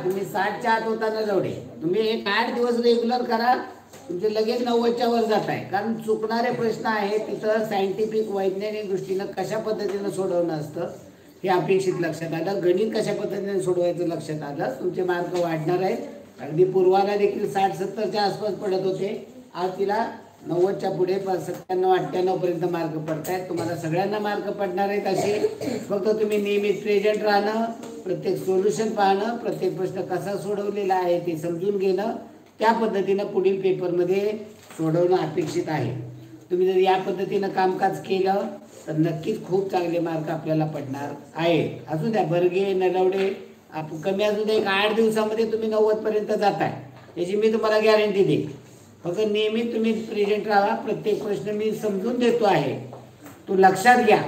तुम्ही 60च्या आत होता ना जेवढे, तुम्ही एक 8 दिवस रेग्युलर करा, तुमचे लगेच 90च्या वर जात आहे. कारण चुकणारे प्रश्न आहे तिथं सायंटिफिक वैज्ञानिक दृष्टीनं कशा पद्धतीनं सोडवणं असतं हे अपेक्षित लक्षात आलं. गणित कशा पद्धतीने सोडवायचं लक्षात आलं. तुमचे मार्क वाढणार आहेत. अगदी पूर्वाला देखील 60-70च्या आसपास पडत होते, आज तिला 90च्या पुढे 97-98 पर्यंत मार्क पडत आहेत. तुम्हाला सगळ्यांना मार्क पडणार आहेत असे. फक्त तुम्ही नियमित प्रेझेंट राहणं, प्रत्येक सोल्युशन पाहणं, प्रत्येक प्रश्न कसा सोडवलेला आहे ते समजून घेणं, त्या पद्धतीनं पुढील पेपरमध्ये सोडवणं अपेक्षित आहे. तुम्ही जर या पद्धतीनं कामकाज केलं तर नक्कीच खूप चांगले मार्क आपल्याला पडणार आहेत. असू द्या बर्गे नलवडे कमी असू द्या, एक 8 दिवसामध्ये तुम्ही 90 पर्यंत जाताय याची मी तुम्हाला गॅरंटी देईन. फक्त नेहमी तुम्ही प्रेझेंट राहा. प्रत्येक प्रश्न मी समजून देतो आहे, तो लक्षात घ्या.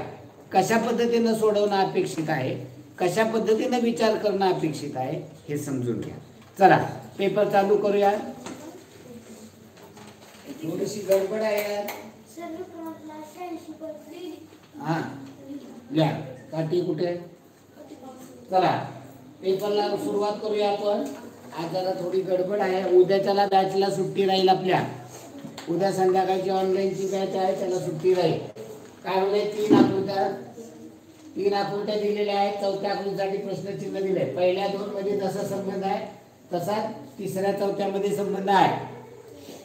कशा पद्धतीनं सोडवणं अपेक्षित आहे, कशा पद्धतीनं विचार करणं अपेक्षित आहे हे समजून घ्या. चला पेपर चालू करूया. थोडीशी गडबड आहे यार. हा या काठी कुठे. चला पेपरला सुरुवात करूया आपण. आज जरा थोडी गडबड आहे. उद्याच्याला बॅचला सुट्टी राहील. आपल्या उद्या संध्याकाळची ऑनलाईनची बॅच आहे, त्याला सुट्टी राहील. काय म्हणजे 3 आकृत्या दिलेल्या आहेत. 4थ्या आकृतीसाठी प्रश्नचिन्ह दिले. पहिल्या 2 मध्ये जसा संबंध आहे तसाच 3ऱ्या-4थ्यामध्ये संबंध आहे.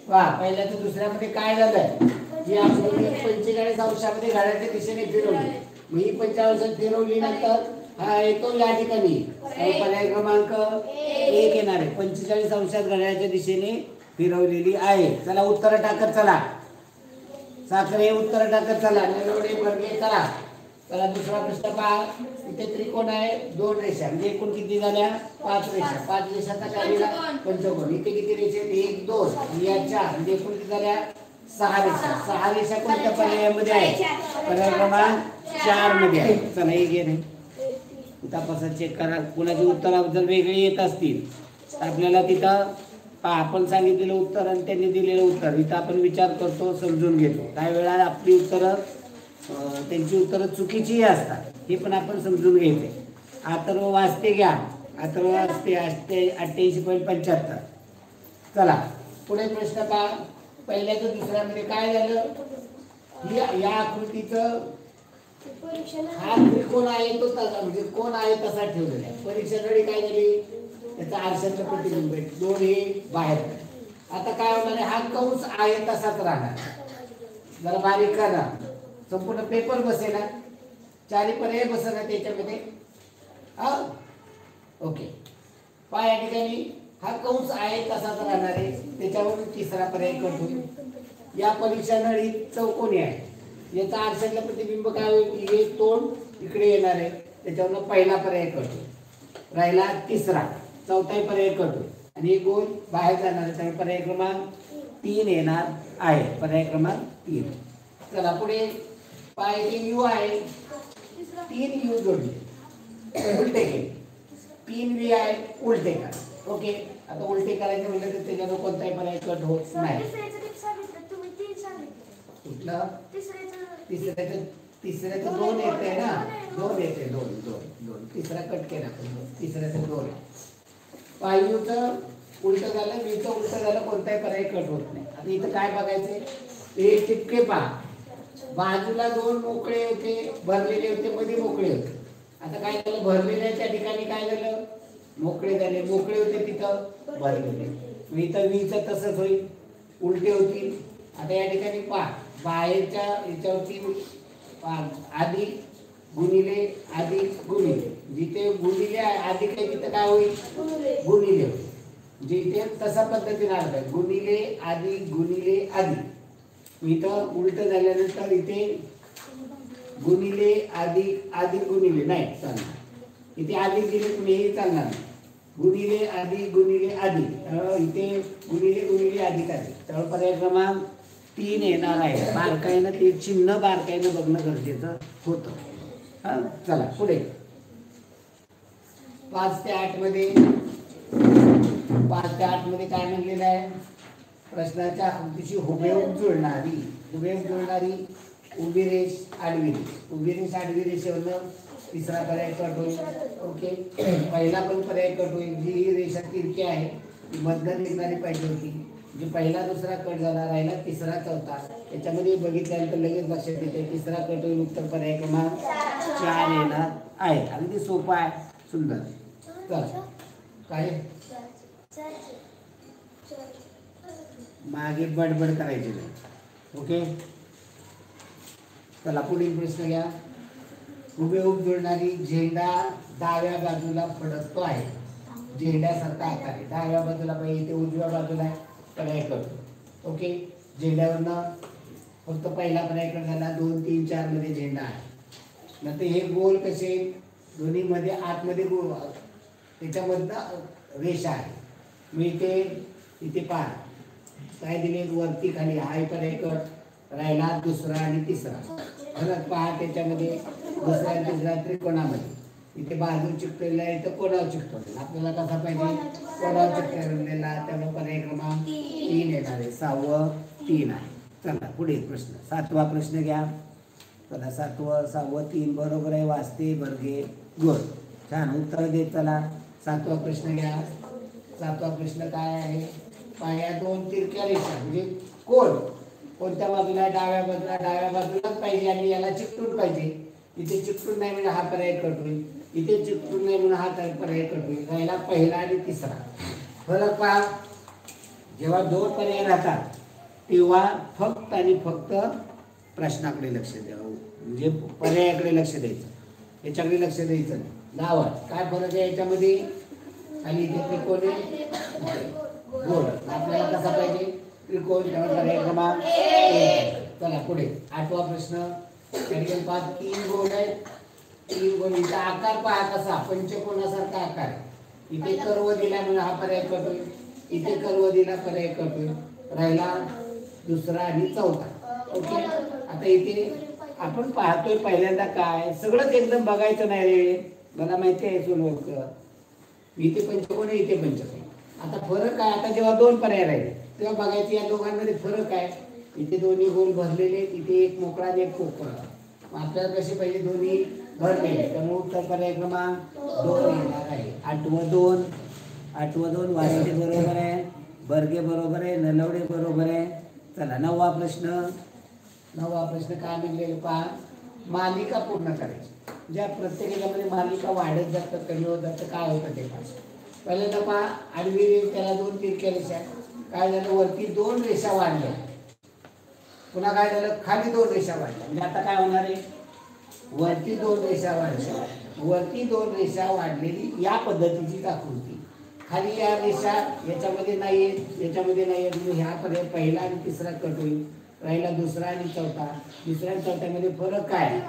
वा पहिल्याचं दुसऱ्यामध्ये काय झालं, ही आकृती 45 अंशामध्ये घड्याळाच्या दिशेने फिरवली. मग ही 45 फिरवली नंतर हा येतो या ठिकाणी पर्याय क्रमांक 1 येणार आहे. 45 अंशात घड्याळाच्या दिशेने फिरवलेली आहे. चला उत्तर टाकत चला. साखरे उत्तर टाकत चला. नलवडे बर्गे चला. चला दुसरा प्रश्न पहा. इथे त्रिकोण आहे, 2 रेषा म्हणजे एकूण किती झाल्या 5 रेषा. 5 रेषाचा काय दिला पंचकोन. इथे किती रेषे 1 2 आणि या 4 म्हणजे एकूण किती झाल्या 6 रेषा. 6 रेषा कोणत्या पर्यायामध्ये आहे, पर्याय क्रमांक 4 मध्ये आहे. चला हे घे नाही तपासा चेक करा. कुणाची उत्तर जर वेगळी येत असतील तर आपल्याला तिथं आपण सांगितलेलं उत्तर आणि त्यांनी दिलेलं उत्तर इथं आपण विचार करतो, समजून घेतो. काही वेळा आपली उत्तरं त्यांची उत्तरं चुकीचीही असतात, हे पण आपण समजून घ्यायचे. अथर्व वाचते घ्या. अथर्व वाचते 88.75. चला पुढे प्रश्न पहा. पहिल्याचं दुसऱ्यामध्ये काय झालं, या आकृतीचं हा त्रिकोण आहे तो तसा म्हणजे कोण आहे तसा ठेवलेला आहे. परीक्षा नळी काय झाली, त्याचा आरशाचं प्रतिबिंब 2 हे बाहेर. आता काय होणार आहे, हा कंस आहे तसाच राहणार. जरा बारीक करा, संपूर्ण पेपर बसेल ना, 4 पर्याय बसेल ना त्याच्यामध्ये. हा ओके पहा या ठिकाणी हा कंस आहे तसाच राहणार आहे. त्याच्यावरून 3रा पर्याय कट होईल. या परीक्षा नळी चौकोनी आहे, याचा आरशातलं प्रतिबिंब काय होईल, हे तोंड इकडे येणार आहे, त्याच्यावरून पहिला पर्याय कट होईल. राहिला 3रा. 4था पर्याय कट होईल आणि हे गोल बाहेर जाणार आहे. त्यामुळे पर्याय क्रमांक 3 येणार आहे. पर्याय क्रमांक 3. चला पुढे पाय यू आहे, 3 यू जोडले उलटे केले. 3 व्ही आहे उलटे करा. ओके आता उलटे करायचे म्हटलं तर त्याच्यानं कोणताही पर्याय कट होत नाही. कुठला तिसऱ्याचं 2 येते ना, 2 येते 2. 3रा कट केला, 3ऱ्याचं 2 आहे. पायूचं उलट झालं, वीचं उलट झालं, कोणताही पर्याय कट होत नाही. आता इथं काय बघायचंय, हे टिपके पहा. बाजूला 2 मोकळे होते, भरलेले होते, मध्ये मोकळे होते. आता काय झालं, भरलेल्याच्या ठिकाणी काय झालं, मोकळे झाले. मोकळे होते तिथं भरलेले. इथं वीचं तसंच होईल, उलटे होतील. आता या ठिकाणी पहा, बाहेरच्या याच्यावरती अधिक गुणिले अधिक गुणिले, जिथे गुणिले अधिक आहे तिथं काय होईल, गुणिले होईल. जिथे तसा पद्धतीने अर्थ आहे, गुणिले अधिक गुणिले अधिक. इथं उलट झाल्यानंतर इथे गुणिले अधिक अधिक गुणिले नाही चालणार. इथे अधिक दिले तुम्ही हे चालणार नाही. गुणिले अधिक गुणिले अधिक, इथे गुणिले गुणिले अधिक अधिक. तर पर्याय क्रमांक 3 येणार आहे. बारकाईनं ते चिन्ह बारकाईनं बघणं गरजेचं होतं. हा चला पुढे 5 ते 8 मध्ये 5 ते 8 मध्ये काय म्हणलेलं आहे, प्रश्नाच्या आकृतीशी हुबेहूब जुळणारी उभी रेष आडवी रेष. उभी रेष आडवी रेषेवरनं तिसरा पर्याय कट होईल. ओके, पहिला पण पर्याय कट होईल. जी ही रेषा तिरकी आहे ती मधनं निघणारी पाहिजे होती. म्हणजे पहिला दुसरा कट झाला, राहिला तिसरा चौथा. त्याच्यामध्ये बघितल्यानंतर लगेच लक्षात येते तिसरा कट होईल. उत्तर पर्याय क्रमांक 4 येणार आहे. अगदी सोपा आहे, सुंदर. चला काय मागे बडबड करायची नाही. ओके, चला पुढील प्रश्न घ्या. हुबेहूब जुळणारी झेंडा डाव्या बाजूला फडकतो आहे. झेंड्यासारखा आकार आहे. डाव्या बाजूला पाहिजे, इथे उजव्या बाजूला आहे. पर्याय करतो. ओके, झेंड्यावरनं फक्त पहिला पर्याय कट झाला. 2, 3, 4 मध्ये झेंडा आहे. नंतर हे गोल कसे दोन्ही मध्ये आतमध्ये गोल, त्याच्यामधनं रेषा आहे. मी इथे पहा काय दिले, वरती खाली. हा पर्याय कट राहिला दुसरा आणि तिसरा. परत पहा त्याच्यामध्ये दुसरा आणि तिसरा त्रिकोणामध्ये इथे बाजू चिकटलेला आहे, इथं कोणावर चिकटवलेला. आपल्याला कसा पाहिजे, कोणावर चिकटवलेला. त्यामुळे पर्याय क्रमांक 3 येणार आहे. 6व 3 आहे. चला पुढे प्रश्न 7वा प्रश्न घ्या. चला 7व 6व 3 बरोबर आहे. वाचते बर्गे गुड, छान उत्तर देत चला. 7वा प्रश्न घ्या. 7वा प्रश्न काय आहे, पाया 2 तिरक्या रेषा म्हणजे कोण कोणत्या बाजूला, डाव्या बाजूला. डाव्या बाजूलाच पाहिजे आणि याला चिकटून पाहिजे. इथे चिकटून नाही म्हणजे हा पर्याय कट होईल. इथे चिकटून नाही म्हणून हा पर्याय कट होईल. राहिला पहिला आणि तिसरा. फरक पहा, जेव्हा 2 पर्याय राहतात तेव्हा फक्त आणि फक्त प्रश्नाकडे लक्ष द्यावं, म्हणजे पर्यायाकडे लक्ष द्यायचं, याच्याकडे लक्ष द्यायचं नाही. नाव काय फरक आहे याच्यामध्ये, आणि इथे त्रिकोण आहे गोल. आपल्याला कसा पाहिजे, त्रिकोण. त्यामुळे पर्याय क्रमांक 1. चला पुढे 8वा प्रश्न. 3 गोल आहेत. 3 गोल. इथं आकार पहा कसा, पंचकोनासारखा आकार. इथे कर्व दिला म्हणून हा पर्याय कट होईल. इथे कर्व दिला, पर्याय कट होईल. राहिला दुसरा आणि चौथा. ओके, आता इथे आपण पाहतोय पहिल्यांदा काय, सगळंच एकदम बघायचं नाही रे, मला माहिती आहे सोनवकर. इथे पंचकोन आहे, इथे पंचकोन. आता फरक काय, आता जेव्हा 2 पर्याय राहिले तेव्हा बघायचे या दोघांमध्ये फरक आहे. इथे दोन्ही गोल भरलेले, इथे एक मोकळा आणि एक पोकळा. आपल्याला कसे पाहिजे, दोन्ही भरलेले. त्यामुळे उत्तर पर्याय क्रमांक 2 येणार आहे. 8व 2. 8व 2 वासते बरोबर आहे, बर्गे बरोबर आहे, नलवडे बरोबर आहे. चला 9वा प्रश्न. 9वा प्रश्न काय निघलेलं पहा, मालिका पूर्ण करायची. ज्या प्रत्येक याच्यामध्ये मालिका वाढत जातं, कमी होत जातं, काय होतं ते पास. पहिल्यांदा पहा आडवी रेष, त्याला 2 तिरक्या रेषा. काय झालं, वरती 2 रेषा वाढल्या. पुन्हा काय झालं, खाली 2 रेषा वाढल्या. म्हणजे आता काय होणार आहे, वरती 2 रेषा वाढल्या. वरती 2 रेषा वाढलेली या पद्धतीची आकृती. खाली या रेषा याच्यामध्ये नाही आहेत, याच्यामध्ये नाही आहेत. म्हणजे ह्या पर्याय पहिला आणि तिसरा कट होईल. राहिला दुसरा आणि चौथा. दुसऱ्या आणि चौथ्यामध्ये फरक काय,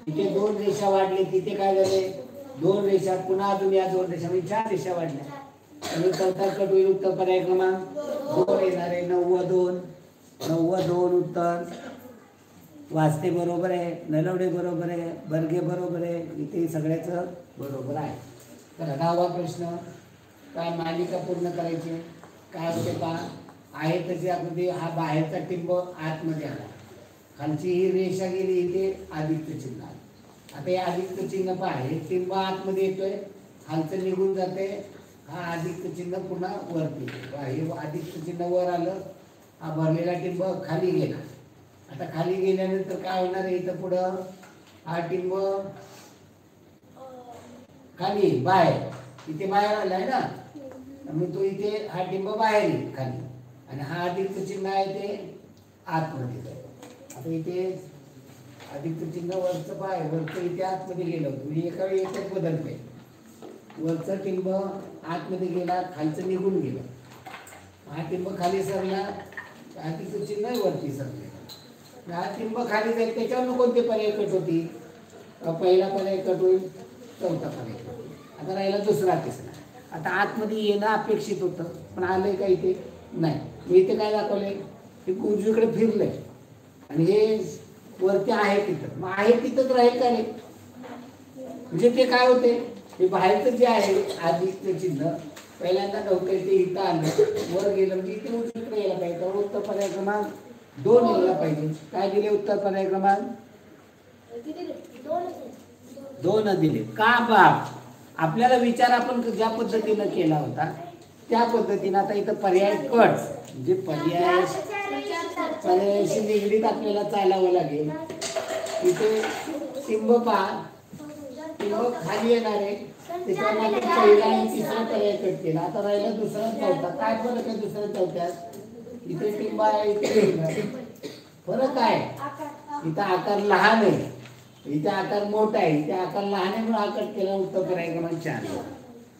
इथे 2 रेषा वाढले, तिथे काय झाले 2 रेषा. पुन्हा अजून या 2 रेषा म्हणजे 4 रेषा वाढल्या. आणि चौथा कट होईल. उत्तर पर्याय क्रमांक 2 येणार आहे. 9व 2. 9व 2 उत्तर. वाचते बरोबर आहे, नलवडे बरोबर आहे, बर्गे बरोबर आहे. इथे सगळ्याचं बरोबर आहे. तर 10वा प्रश्न काय, मालिका पूर्ण करायची. काय होते पहा, आहे तशी आकृती. हा बाहेरचा टिंब आतमध्ये आला. खालची ही रेषा गेली, इथे अधिकचं चिन्ह आलं. आता हे अधिकचं चिन्ह पहा, हे टिंब आतमध्ये येतोय, खालचं निघून जाते. हा अधिकचं चिन्ह पुन्हा वरती. हे अधिकचं चिन्ह वर आलं, हा भरलेला टिंब खाली गेला. आता खाली गेल्यानंतर काय होणार आहे, इथं पुढं हा टिंब खाली बाहेर, इथे बाहेर आलाय ना, मग तो इथे हा टिंब बाहेर येईल खाली. आणि हा अधिकचं चिन्ह आहे ते आतमध्ये जाईल. आता इथे अधिकचं चिन्ह वरचं पाय, वरचं इथे आतमध्ये गेलं होतं. म्हणजे एका वेळी एकच बदलते. वरचं टिंब आतमध्ये गेला, खालचं निघून गेलं. हा टिंब खाली सरला, अधिकचं चिन्ह वरती सरले. हा टिंब खाली जाईल, त्याच्यावर कोणते पर्याय कट होतील, पहिला पर्याय कट होईल, चौथा पर्याय कट होईल. आता राहिला दुसरा तिसरा. आता आतमध्ये येणं अपेक्षित होतं, पण आलंय का इथे नाही. मी इथे काय दाखवलंय, हे उजवीकडे फिरलंय आणि हे वरती आहे तिथं. मग आहे तिथंच राहील का रे, म्हणजे ते काय होते, हे बाहेरचं जे आहे अधिकचं चिन्ह पहिल्यांदा नव्हतं, ते इथं आलं, वर गेलं म्हणजे इथे उजवीकडे यायला पाहिजे. तर उत्तर पर्याय क्रमांक 2 यायला पाहिजे. काय दिले उत्तर पर्याय क्रमांक 2 दिले का बाप. आपल्याला विचार आपण ज्या पद्धतीनं केला होता त्या पद्धतीनं आता इथं पर्याय कट म्हणजे पर्यायाशी निगडीत आपल्याला चालावं लागेल. इथे टिंब पहा, टिंब खाली येणार आहे त्याच्यामध्ये पहिला आणि तिसरा पर्याय कट केला. आता राहिला दुसरा चौथा. काय फरक आहे दुसऱ्या चौथ्यात? इथे टिंब आहे इथे टिंब आहे. फरक आहे इथं आकार लहान आहे इथे आकार मोठा आहे. इथे आकार लहान आहे म्हणून हा कट केला. उत्तर पर्याय क्रमांक 4.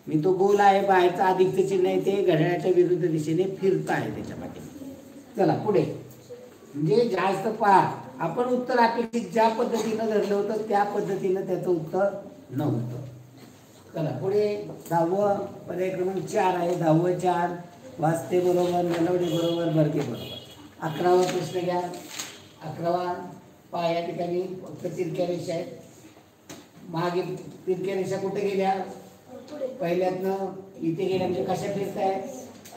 मी तो गोल आहे बाहेरचा अधिकचं चिन्ह आहे ते घड्याळाच्या विरुद्ध दिशेने फिरत आहे त्याच्या पाठी. चला पुढे. म्हणजे जास्त पहा आपण उत्तर अपेक्षित ज्या पद्धतीनं धरलं होतं त्या पद्धतीनं त्याचं उत्तर नव्हतं. चला पुढे 10वं पर्याय क्रमांक 4 आहे. 10वं 4 वाजते बरोबर, नलवडे बरोबर, बरके बरोबर. 11वा प्रश्न घ्या. 11वा पहा या ठिकाणी फक्त तिरक्या रेषा आहेत. मागे तिरक्या रेषा कुठे गेल्या? पहिल्यातनं इथे गेल्या म्हणजे कशा फिरताय?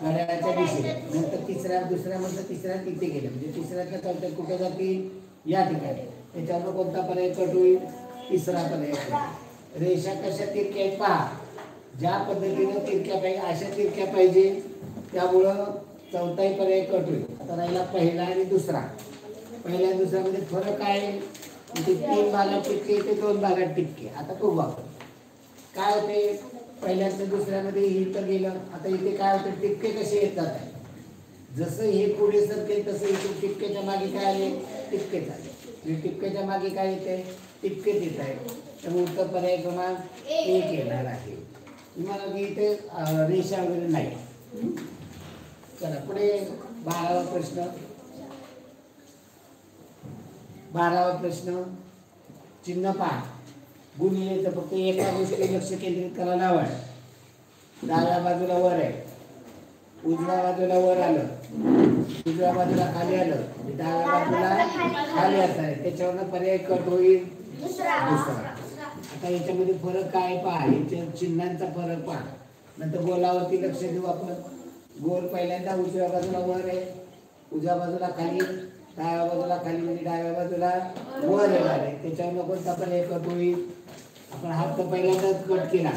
घड्याळाच्या दिशेने. नंतर तिसऱ्या दुसऱ्यामधलं तिसऱ्या तिथे गेल्या म्हणजे तिसऱ्यातल्या चौथ्यात कुठे जातील? या ठिकाणी. त्याच्यावर कोणता पर्याय कट होईल? तिसरा पर्याय. रेषा कशा तिरक्या आहेत पहा. ज्या पद्धतीने तिरक्या पाहिजे अशा तिरक्या पाहिजे त्यामुळं चौथाही पर्याय कट होईल. आता राहिला पहिला आणि दुसरा. पहिल्या आणि दुसऱ्यामध्ये फरक आहे. इथे 3 भागात टिपके इथे 2 भागात टिपके. आता बघू आपण काय होते. पहिल्यातल्या दुसऱ्यामध्ये इथं गेलं. आता इथे काय होतं? टिपके कसे येतात आहे. जसं हे पुढे सरकेल तसं इथे टिपकेच्या मागे काय आले? टिपकेच आले. टिपकेच्या मागे काय येते? टिपकेच येत आहे. त्यामुळे उत्तर पर्याय क्रमांक 1 येणार आहे. तुम्हाला की इथे रेषा वगैरे नाही. चला पुढे 12वा प्रश्न. 12वा प्रश्न चिन्ह पहा. गुणिलेचं फक्त एका गोष्टी लक्ष केंद्रित करायला हवं. डाव्या बाजूला वर आहे, उजव्या बाजूला वर आलं, उजव्या बाजूला खाली आलं, डाव्या बाजूला खाली असणार आहे. त्याच्यावरनं पर्याय कट होईल दुसरा. आता याच्यामध्ये फरक काय पहा. याच्या चिन्हांचा फरक पहा. नंतर गोलावरती लक्ष देऊ आपण. गोल पहिल्यांदा उजव्या बाजूला वर आहे, उजव्या बाजूला खाली, डाव्या बाजूला खाली म्हणजे डाव्या बाजूला वर येणार आहे. त्याच्यावर कोणता पर्याय कट होईल? आपण हात पहिल्यांदाच कट केला,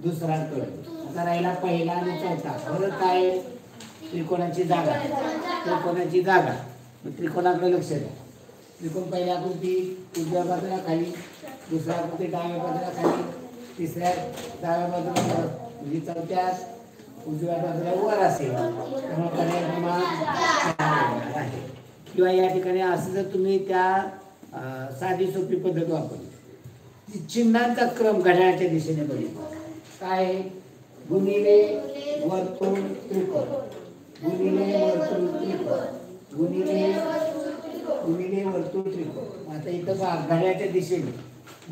दुसरा कट. आता राहिला पहिला आणि चौथा. फरक काय? त्रिकोणाची जागा. त्रिकोणाची जागा. त्रिकोणाकडे लक्ष द्या. त्रिकोण पहिल्या आकृती उजव्या बाजूला खाली, दुसऱ्या आकृती डाव्या बाजूला खाली, तिसऱ्या डाव्या बाजूला वर, म्हणजे चौथ्यात उजव्या बाजूला वर असेल. त्यामुळे पर्याय क्रमांक आहे. किंवा या ठिकाणी असं जर तुम्ही त्या साधी सोपी पद्धत वापरली, चिन्हांचा क्रम घड्याळाच्या दिशेने बघितला. काय? गुणिले वर्तुळ त्रिकोण, गुणिले वर्तुळ त्रिकोण, गुणिले वर्तुळ त्रिकोण. आता इथं पहा घड्याळाच्या दिशेने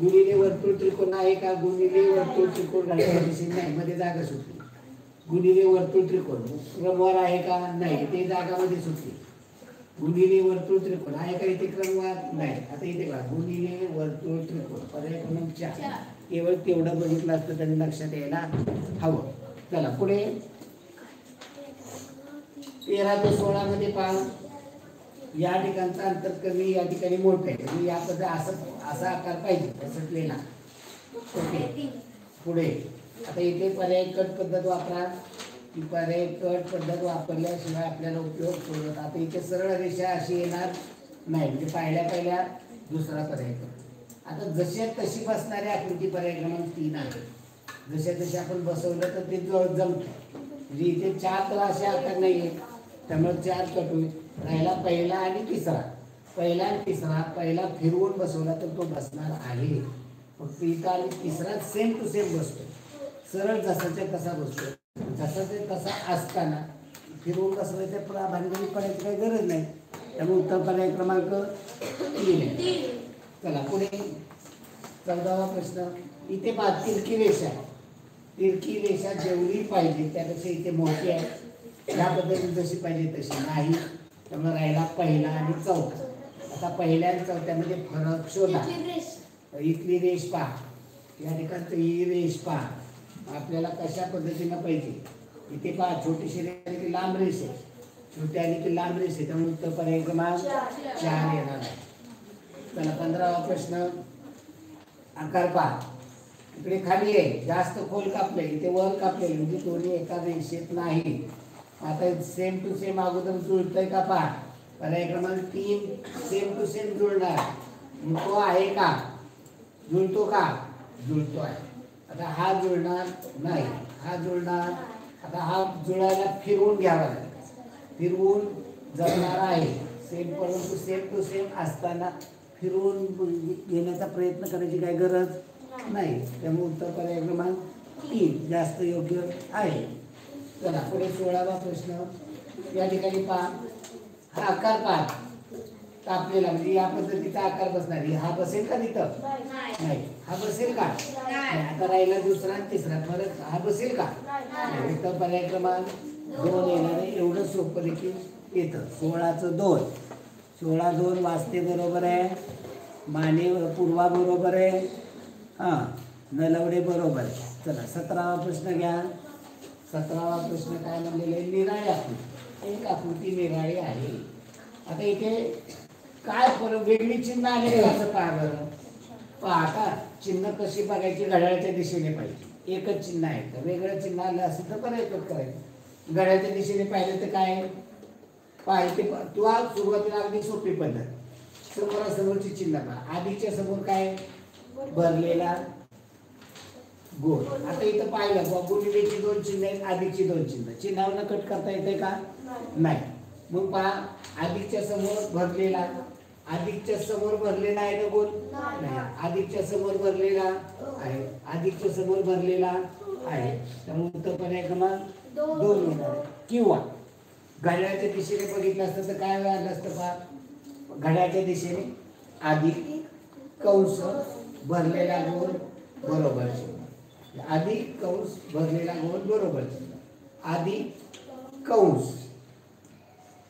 गुणिले वर्तुळ त्रिकोण आहे का? गुणिले वर्तुळ त्रिकोण घड्याळाच्या दिशेने नाही, मध्ये जागा सुटली. गुणिले वर्तुळ त्रिकोण क्रमवार आहे का? नाही, ते जागामध्ये सुटली. गुणिले वर्तुळ त्रिकोण आहे का? इथे क्रमवार नाही. आता इथे बघा गुणिले वर्तुळ त्रिकोण पर्याय क्रमांक 4. केवळ तेवढं बघितलं असतं तरी लक्षात यायला हवं. चला पुढे 13 ते 16 मध्ये पहा. या ठिकाणचं अंतर कमी, या ठिकाणी मोठं आहे. म्हणजे या पद्धती असा आकार पाहिजे असलेला. ओके. पुढे आता इथे पर्याय कट पद्धत वापरा. ही पर्याय कट पद्धत वापरल्याशिवाय आपल्याला उपयोग होत. आता इथे सरळ रेषा अशी येणार नाही, म्हणजे पहिल्या दुसरा पर्याय कट. आता जशी तशी बसणारी आकृती पर्याय क्रमांक 3 आहे. जसे आपण बसवलं तर ते जमतं. म्हणजे इथे 4 तर असे आकार नाही आहे, त्यामुळे 4 कट होईल. राहिला पहिला आणि तिसरा. पहिला आणि तिसरा पहिला फिरवून बसवला तर तो बसणार आहे. फक्त इथं आणि तिसरा सेम टू सेम बसतो. सरळ जसाच्या तसा बसतो. जसाच्या तसा असताना फिरवून बसवायच्या भानगडी पडायची काही गरज नाही. त्यामुळे उत्तर पर्याय क्रमांक 3 आहे. चला पुढे 14वा प्रश्न. इथे पहा तिरकी रेषा. तिरकी रेषा जेवढी पाहिजे त्यापेक्षा इथे मोठी आहे. या पद्धतीने जशी पाहिजे तशी नाही. त्यामुळे राहिला पहिला आणि चौथा. आता पहिल्या आणि चौथ्यामध्ये फरक शोधा. इथली रेष पहा, या ठिकाणचं ही रेष पहा. आपल्याला कशा पद्धतीनं पाहिजे. इथे पहा छोटीशी रेष आणि ती लांब रेष आहे, छोटी आणि ती लांब रेष आहे. त्यामुळे उत्तर पर्याय क्रमांक 4 येणार आहे. चला 15वा प्रश्न. आकार पहा, इकडे खाली आहे, जास्त खोल कापले, इथे वर कापले, म्हणजे दोन्ही एका रेषेत नाही. आता सेम टू सेम अगोदर जुळतंय का पहा. पर्याय क्रमांक 3 सेम टू सेम जुळणार, मग तो आहे का, जुळतो का, जुळतो आहे. आता हा जुळणार नाही, हा जुळणार. आता हा जुळायला फिरवून घ्यावा लागेल, फिरवून जमणार आहे सेम, परंतु सेम टू सेम असताना फिरवून घेण्याचा प्रयत्न करायची काय गरज नाही. त्यामुळे उत्तर पर्याय क्रमांक 3 जास्त योग्य आहे. चला पुढे 16वा प्रश्न. या ठिकाणी पहा, हा आकार पहा कापलेला, म्हणजे या पद्धतीचा आकार बसणार. हा बसेल का तिथं, नाही. हा बसेल का, आता राहिला दुसरा आणि तिसरा, परत हा बसेल का, उत्तर पर्याय क्रमांक 2 येणार आहे. एवढं सोपं देखील येतं. 16चं 2, 16 2 वाजते बरोबर आहे, माने पूर्वा बरोबर आहे, हां नलवडे बरोबर आहे. चला 17वा प्रश्न घ्या. 17वा प्रश्न काय म्हणलेलं आहे, निराळी आकृती. एक आकृती निराळी आहे. आता इथे काय फरक, वेगळी चिन्ह आले असं पहा बरं. पहा आता चिन्ह कशी बघायची, घड्याळाच्या दिशेने पाहिजे. एकच चिन्ह आहे तर वेगळं चिन्ह आलं असेल तर बरं एकच करायचं. घड्याळाच्या दिशेने पाहिलं तर काय पाहिजे, तुला सुरुवातीला अगदी सोपी पद्धत. समोरासमोरची चिन्ह पहा. आधीच्या समोर काय, भरलेला गोल. आता इथं पाहिलं गुणिलेची 2 चिन्ह आहेत, आधीची 2 चिन्ह. चिन्हावरनं कट करता येते का, नाही. मग पहा, अधिकच्या समोर भरलेला, अधिकच्या समोर भरलेला आहे ना गोल, नाही. अधिकच्या समोर भरलेला आहे, अधिकच्या समोर भरलेला आहे. त्यामुळे उत्तर पर्याय क्रमांक 2 येणार. किंवा घड्याळाच्या दिशेने बघितलं असतं तर काय आलं असतं पहा, घड्याळाच्या दिशेने अधिक कंस भरलेला गोल बरोबर चिन्ह, अधिक कंस भरलेला गोल बरोबर चिन्ह, अधिक कंस,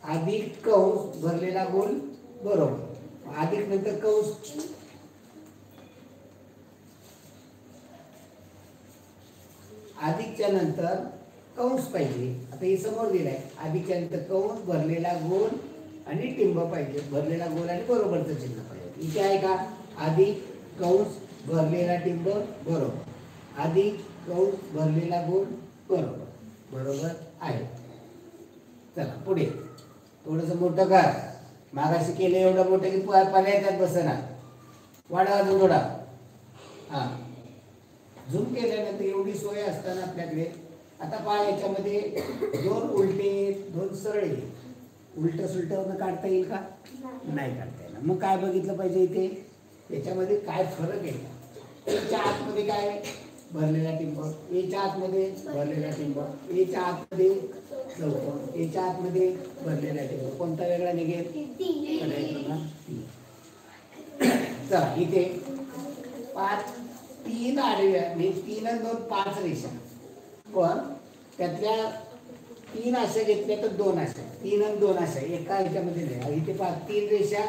अधिक कंस भरलेला गोल बरोबर, अधिक नंतर कंस, अधिकच्या नंतर कंस पाहिजे. आता हे समोर दिलाय, अधिकच्या नंतर कंस भरलेला गोल आणि टिंब पाहिजे, भरलेला गोल आणि बरोबरचं चिन्ह पाहिजे. इथे आहे का, अधिक कंस भरलेला टिंब बरोबर, अधिक कंस भरलेला गोल बरोबर, बरोबर आहे. चला पुढे थोडंसं मोठं कर, मागाशी केलं एवढं मोठं की पर्याय त्यात बसणार. वाढवा अजून थोडा, हा झूम केल्यानंतर एवढी सोय असताना आपल्याकडे. आता पहा याच्यामध्ये 2 उलटे 2 सरळे, उलट सुलटवरनं काढता येईल का, नाही काढता येईल. मग काय बघितलं पाहिजे इथे, याच्यामध्ये काय फरक आहे. याच्या आतमध्ये काय, भरलेला टिंब, याच्या आतमध्ये भरलेला टिंब, याच्या आतमध्ये चौकोन, याच्या आतमध्ये भरलेला टिंब, कोणता वेगळा निघेल, चला इथे 5 3 आडव्या, म्हणजे 3 आणि 2 5 रेषा, पण त्यातल्या 3 अशा घेतल्या तर 2 अशा, 3 आणि 2 अशा एका ह्याच्यामध्ये नाही. इथे 3 रेषा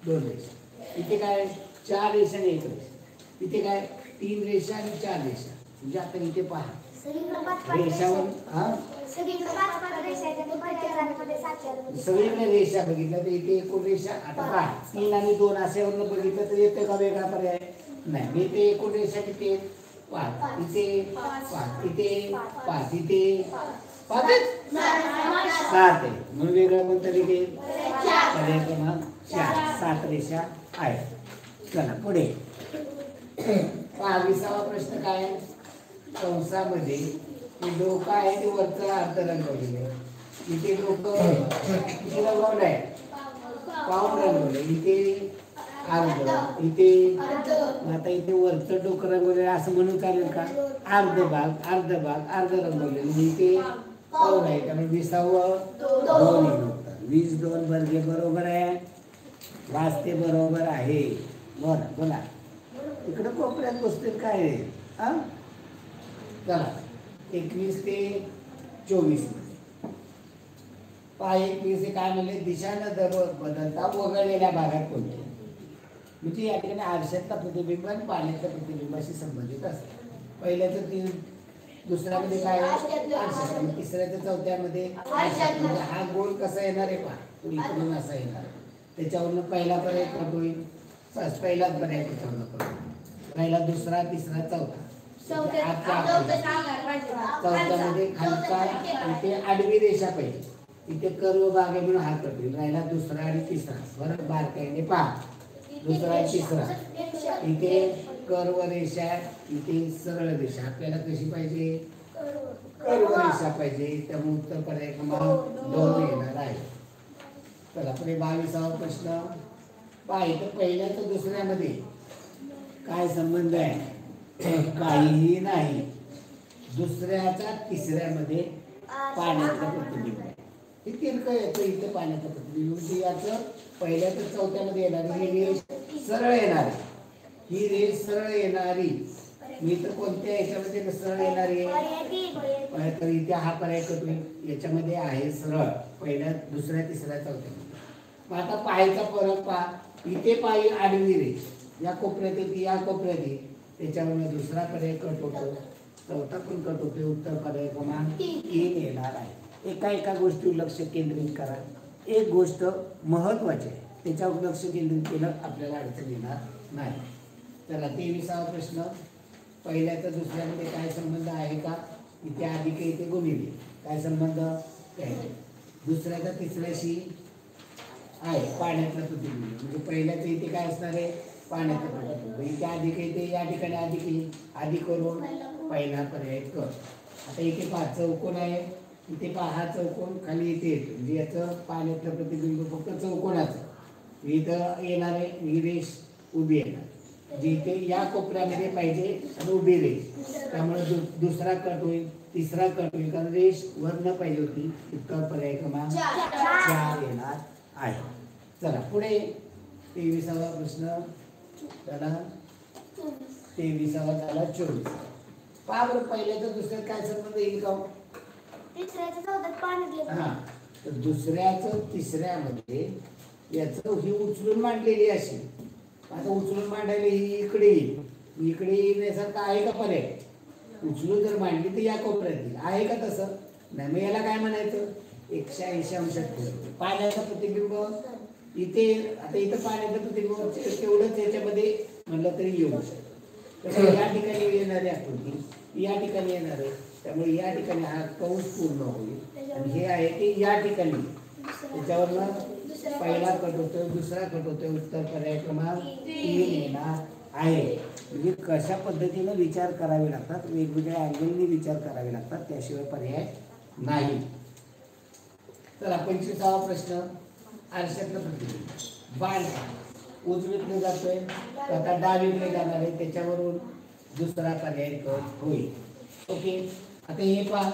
2 रेषा, इथे काय 4 रेषा आणि 1 रेषा, इथे काय 3 रेषा आणि 4 रेषा. म्हणजे आता इथे पहा रेषावर, हा सगळीकडे रेषा बघितल्या तर इथे एकूण रेषा. आता पहा 3 आणि 2 अशावरनं बघितलं तर येते का वेगळा पर्याय, नाही. इथे एकूण रेषा किती 5, इथे 5, इथे 5, इथे 5 7 आहे, म्हणून वेगळं कोणतं निघेल, पर्याय क्रमांक 4, 7 रेषा आहेत. चला पुढे 22वा प्रश्न काय, कंसामध्ये डोकं आहे ते वरचं अर्ध रंगवलेलं आहे. इथे डोकं किती रंगवलं आहे, पाऊण रंगवलं, इथे अर्ध, इथे आता इथे वरचं डोकं रंगवलेलं असं म्हणून चालेल का, अर्ध भाग अर्ध भाग अर्ध रंगवलेलं, इथे पाऊण आहे. त्यामुळे 20व 2 20 2 बर्गे बरोबर आहे, वाजते बरोबर आहे. बरं बोला, इकडं कोपऱ्यात बसतील काय आहे, हा चला 21 ते 24 पहा. 21 हे काय म्हणले, दिशा न बदलता वगळलेल्या भागात कोणते, म्हणजे या ठिकाणी आरशातलं प्रतिबिंब आणि पाण्याच्या प्रतिबिंबाशी संबंधित असतं. पहिल्याचं 3, दुसऱ्यामध्ये काय आरशात, तिसऱ्याच्या चौथ्यामध्ये म्हणजे हा गोल कसा येणार आहे पहा, इकडून असा येणार, त्याच्यावरनं पहिला पर्याय कट होईल, पहिलाच पर्याय त्याच्यावरनं कट होईल. राहिला दुसरा तिसरा चौथा चौथ्यामध्ये खालचा इथे आडवी रेषा पाहिजे, इथे कर्व भाग आहे म्हणून हा कट होईल. राहिला दुसरा आणि तिसरा, फरक बारकाईने पहा. दुसरा आणि तिसरा इथे कर्व रेषा, इथे सरळ रेषा. आपल्याला कशी पाहिजे? कर्व रेषा पाहिजे. त्यामुळे उत्तर पर्याय क्रमांक 2 येणार आहे. चला पुढे 22वा प्रश्न पहा. इथं पहिल्या तर दुसऱ्यामध्ये काय संबंध आहे? काहीही नाही. दुसऱ्याचा तिसऱ्यामध्ये पाण्याचं प्रतिबिंब आहे. हे तिरकं येतं इथं पाण्याचं प्रतिबिंब. याचं पहिल्या तर चौथ्यामध्ये येणार ही रेष सरळ येणार, ही रेष सरळ येणारी. मी तर कोणत्या याच्यामध्ये सरळ येणारी आहे? तर इथे हा पर्याय कट होईल. याच्यामध्ये आहे सरळ पहिल्या दुसऱ्या तिसऱ्या चौथ्यामध्ये. मग आता पाहायचा फरक पहा. इथे पायी आडवी रेष या कोपऱ्यात येते, या कोपऱ्यात येते, त्याच्यामुळे दुसरा पर्याय कट होतो, चौथा पण कट होतो. उत्तर पर्याय क्रमांक 3 येणार आहे. एका गोष्टीवर लक्ष केंद्रित करा. एक गोष्ट महत्वाची आहे, त्याच्यावर लक्ष केंद्रित केलं आपल्याला अडचण येणार नाही. चला 23वा प्रश्न. पहिल्या तर दुसऱ्यामध्ये काय संबंध आहे का? इथे अधिक इथे गुणिले काय संबंध? दुसऱ्याचा तिसऱ्याशी आहे पाण्यातला प्रतिबिंब. म्हणजे पहिल्याचं इथे काय असणार आहे? पाण्याचं प्रतिबिंब. इथे अधिक येते, या ठिकाणी अधिक करून पहिला पर्याय कर. आता इथे 5 चौकोन आहे, इथे पहा हा चौकोन खाली इथे येतो, म्हणजे याचं पाण्यातलं प्रतिबिंब फक्त चौकोनाचं इथं येणार आहे. ही रेष उभी येणार, जी इथे या कोपऱ्यामध्ये पाहिजे आणि उभी रेष. त्यामुळे दुसरा कट होईल, तिसरा कट होईल, कारण रेष वर्ण पाहिजे होती. उत्तर पर्याय क्रमांक 4 येणार आहे. चला पुढे 23वा प्रश्न झाला. 23वा झाला 24. पहा बरं पहिल्या तर दुसऱ्यात काय संबंध येईल का? हा, तर दुसऱ्याचं तिसऱ्यामध्ये याचं ही उचलून मांडलेली अशी. आता उचलून मांडायला ही इकडे येण्यासारखं आहे का पर्याय? उचलून जर मांडली तर या कोपऱ्यात येईल, आहे का तसं? नाही. मग याला काय म्हणायचं? 180 अंशात पाण्याचं प्रतिबिंब इथे. आता इथं पाण्याचं प्रतिबिंब तेवढंच याच्यामध्ये म्हणलं तरी येऊ शकतं. या ठिकाणी येणारी आकृती या ठिकाणी येणार आहे, त्यामुळे या ठिकाणी हा कंस पूर्ण होईल. आणि हे आहे ते या ठिकाणी, त्याच्यावरनं पहिला कट होतोय, दुसरा कट होतोय. उत्तर पर्याय क्रमांक 3 येणार आहे. म्हणजे कशा पद्धतीने विचार करावे लागतात, वेगवेगळ्या अँगलने विचार करावे लागतात, त्याशिवाय पर्याय नाही. चला 25वा प्रश्न. आरशातलं प्रतिबिंब बाण उजवीकडे जातोय, आता डावीकडे जाणार आहे, त्याच्यावरून दुसरा पर्याय कट होईल. ओके. आता हे पहा,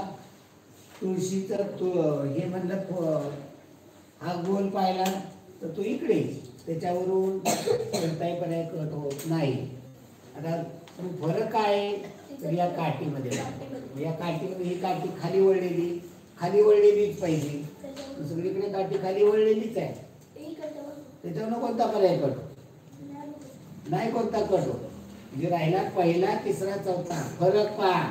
तुळशीचं हे म्हणलं हा गोल पाहिला तर तो इकडे, त्याच्यावरून कोणताही पर्याय कट होत नाही. आता फरक काय आहे? तर या काठीमध्ये, या काठीमध्ये ही काठी खाली वळलेलीच पाहिजे. सगळीकडे काठी खाली वळलेलीच आहे, त्याच्यावर कोणता पर्याय कट नाही, कोणता कट होत. म्हणजे राहिला पहिला तिसरा चौथा. फरक पहा.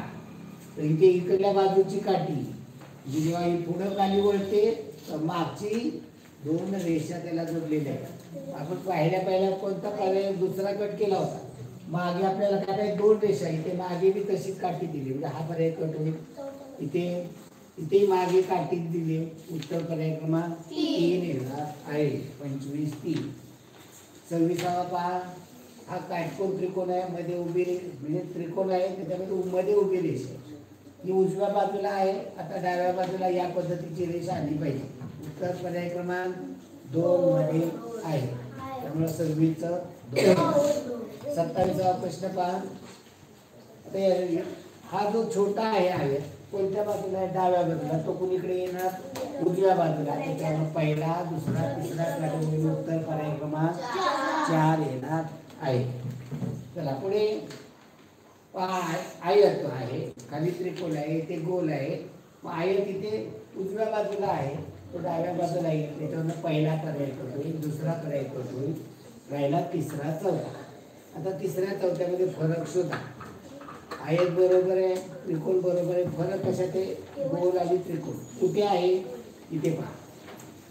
तर इथे इकडल्या बाजूची काठी म्हणजे जेव्हा ही पुढं खाली वळते तर मागची 2 रेषा त्याला जोडलेल्या आहेत. आपण पहिल्या कोणता पर्याय दुसरा कट केला होता. मागे आपल्याला काय 2 रेषा, इथे मागे बी तशीच काठी दिली, म्हणजे हा पर्याय कट होईल. इथे मागे काठी दिली. उत्तर पर्याय क्रमांक 3 येणार आहे. 25 3. 26वा पहा. हा काटकोन त्रिकोण आहे, मध्ये उभी म्हणजे त्रिकोण आहे, त्याच्यामध्ये मध्ये उभी रेष आहे. ही उजव्या बाजूला आहे, आता डाव्या बाजूला या पद्धतीची रेष आली पाहिजे. उत्तर पर्याय क्रमांक 2 मध्ये आहे, त्यामुळे 26चं 2. 27वा प्रश्न पहा. हा जो छोटा आहे कोणत्या बाजूला आहे? डाव्या बाजूला. तो कुणीकडे येणार? उजव्या बाजूला. त्याच्यामुळे पहिला दुसरा तिसरा क्रमांक. उत्तर पर्याय क्रमांक 4 येणार आहे. चला पुढे आयत आहे, खाली त्रिकोण आहे, ते गोल आहे. मग आयत इथे उजव्या बाजूला आहे, तो डाव्या बाजूला येईल, त्याच्यावर पहिला पर्याय कट होईल, दुसरा पर्याय कट होईल, राहिला तिसरा चौथा. आता तिसऱ्या चौथ्यामध्ये फरक शोधा. आयत बरोबर आहे, त्रिकोण बरोबर आहे, फरक कशात आहे? गोल आणि त्रिकोण. कुठे आहे? इथे पहा.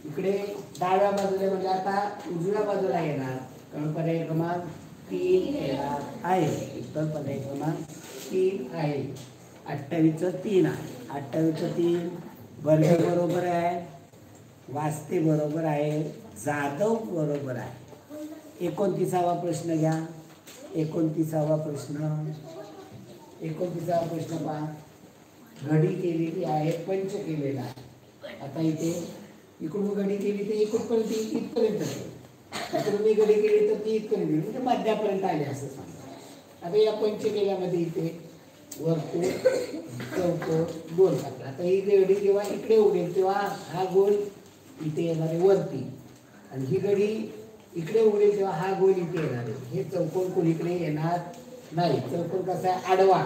इकडे डाव्या बाजूला म्हणजे आता उजव्या बाजूला येणार, कारण पर्याय क्रमांक 3 येणार आहे. उत्तर पर्याय क्रमांक 3 आहे. 28चं 3 आहे. 28चं 3 वर्ग बरोबर आहे, वास्ते बरोबर आहे, जाधव बरोबर आहे. 29वा प्रश्न घ्या. 29वा प्रश्न. 29वा प्रश्न पहा. घडी केलेली आहे, पंच केलेला आहे. आता इथे इकडून घडी केली तर इकडपर्यंत इथपर्यंत, इकडून मी घडी केली तर ती इथपर्यंत म्हणजे मध्यापर्यंत आले असं सांगा. आता या पंच केल्यामध्ये इथे वर्तुळ, चौकोन, गोल टाकला. आता ही घडी जेव्हा इकडे उडेल तेव्हा हा गोल इथे येणार आहे वरती, आणि ही घडी इकडे उडेल तेव्हा हा गोल इथे येणार आहे. हे चौकोन कोणीकडे येणार नाही. चौकोन कसा आहे? आडवा.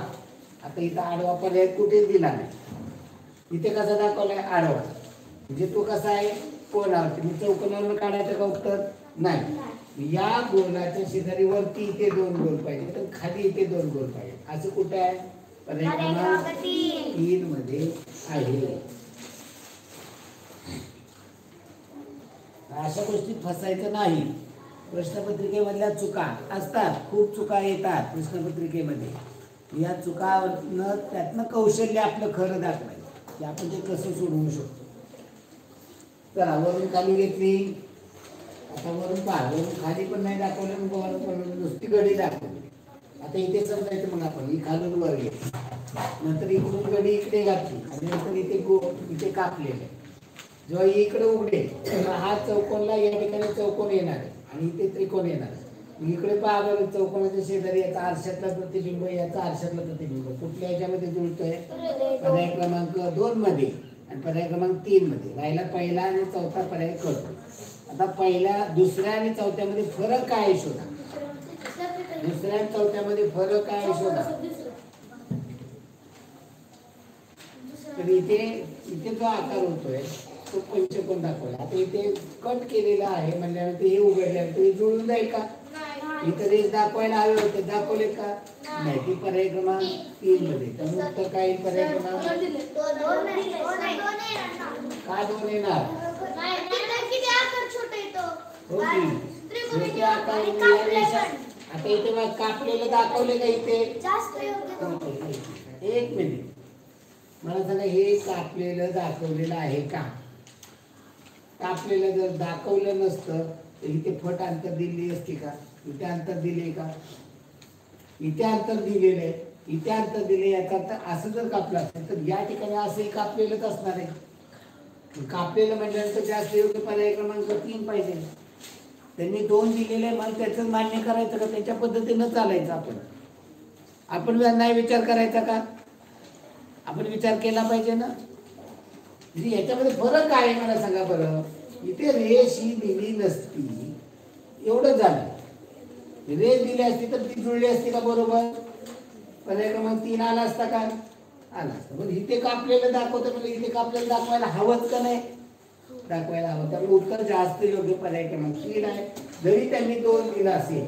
आता इथं आडवा पर्याय कुठेच दिला नाही. इथे कसा दाखवलाय? आडवा. म्हणजे तो कसा आहे? कोणावरती. मी चौकोनावर काढायचं का उत्तर? नाही. या गोलाच्या शेजारी वरती इथे 2 गोल पाहिजे, तर खाली इथे 2 गोल पाहिजे. असं कुठे आहे? पर्याय क्रमांक 3 मध्ये आहे. अशा गोष्टीत फसायचं नाही. प्रश्नपत्रिकेमधल्या चुका असतात, खूप चुका येतात प्रश्नपत्रिकेमध्ये. या चुकावरनं त्यातनं कौशल्य आपलं खरं दाखवायचं की आपण ते कसं सोडवू शकतो. चला, वरून खाली घेतली. आता वरून पहा, वरून खाली पण नाही दाखवलं, पण नुसती घडी दाखवली. आता इथे समजायचं मग आपण ही खालून वर घेतली, नंतर इकडून घडी इकडे घातली, आणि नंतर इथे कापलेलं. जेव्हा इकडे उघडेल तेव्हा हा चौकोनला या ठिकाणी चौकोन येणार आहे आणि इथे त्रिकोण येणार आहे. इकडे पहा बरं, चौकोनाच्या शेजारी याचा आरशातला प्रतिबिंब, याचा आरशातला प्रतिबिंब कुठल्या याच्यामध्ये जुळतोय? पर्याय क्रमांक 2 मध्ये आणि पर्याय क्रमांक 3 मध्ये. राहिला पहिला आणि चौथा पर्याय करतो. आता पहिल्या, दुसऱ्या आणि चौथ्यामध्ये फरक काय आहे शोधा. दुसऱ्या आणि चौथ्यामध्ये फरक काय आहे शोधा. तर इथे जो आकार होतोय तो पंचकोन दाखवला. आता इथे कट केलेला आहे म्हणल्यानंतर हे उघडल्यानंतर हे जुळून जाईल का? इतर रेष दाखवायला हवे होते, दाखवले का? नाही. ती पर्याय क्रमांक 3 मध्ये. तर उत्तर काय? पर्याय क्रमांक का 2 येणार? आता इथे मग कापलेलं दाखवले का? इथे एक मिनिट मला सांगा, हे कापलेलं दाखवलेलं आहे का? कापलेलं जर दाखवलं नसतं तर इथे फट अंतर दिली असती का? इथे अंतर दिले का? इथे अंतर दिलेलं आहे, इथे अंतर दिले. याचा अर्थ असं जर कापलं असेल तर या ठिकाणी असंही कापलेलंच असणार आहे. कापलेलं म्हटल्यानंतर जास्त योग्य पर्याय क्रमांक 3 पाहिजे. त्यांनी 2 दिलेले आहे, मला त्याचं मान्य करायचं का? त्याच्या पद्धतीनं चालायचं. आपण नाही विचार करायचा का? आपण विचार केला पाहिजे ना. म्हणजे याच्यामध्ये फरक आहे मला सांगा बरं. इथे रेष ही दिली नसती, एवढं झालं. रेष दिली असती तर ती जुळली असती का? बरोबर. पर्याय क्रमांक 3 आला असता का? आला असता. पण इथे कापलेलं दाखवतं म्हणजे इथे कापलेलं दाखवायला हवंच का नाही? दाखवायला हवं. त्यामुळे उत्तर जास्त योग्य पर्याय क्रमांक 3 आहे. जरी त्यांनी 2 दिलं असेल,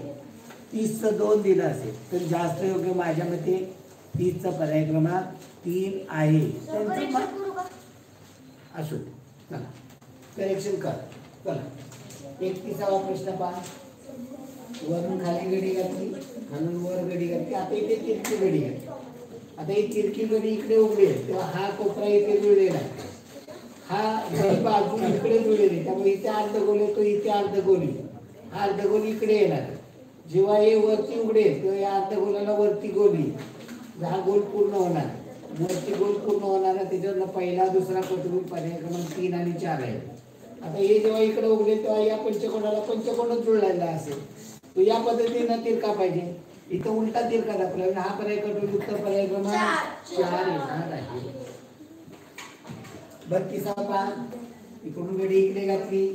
30चं 2 दिलं असेल, तर जास्त योग्य माझ्या मते 30चा पर्याय क्रमांक 3 आहे. असू दे. चला, करेक्शन कर. चला, 31वा प्रश्न पहा. वरून खाली घडी घातली, खालून वर घडी घातली. आता इथे तिरकी घडी घातली. आता ही तिरकी घडी इकडे उघडेल तेव्हा हा कोपरा इथे जुळलेला आहे, हा बाजू इकडे जुळलेली. त्यामुळे इथे अर्धगोल येतो, इथे अर्धगोल येईल. हा अर्धगोल इकडे येणार. जेव्हा हे वरती उघडेल तेव्हा या अर्धगोलाला वरती गोल येईल. हा गोल पूर्ण होणार, वरती गोल पूर्ण होणार. त्याच्यावरनं पहिला, दुसरा प्रतिबिंब पर्याय क्रमांक 3 आणि 4 आहे. आता हे जेव्हा इकडे उघडेल तेव्हा या पंचकोनाला पंचकोनच जुळलेला असेल. तो या पद्धतीनं तिरका पाहिजे. इथं उलटा तिरका दाखवला, हा पर्याय कटून उत्तर पर्याय क्रमांक 4 येणार आहे. 32वा पहा. इकडून घडी इकडे घातली,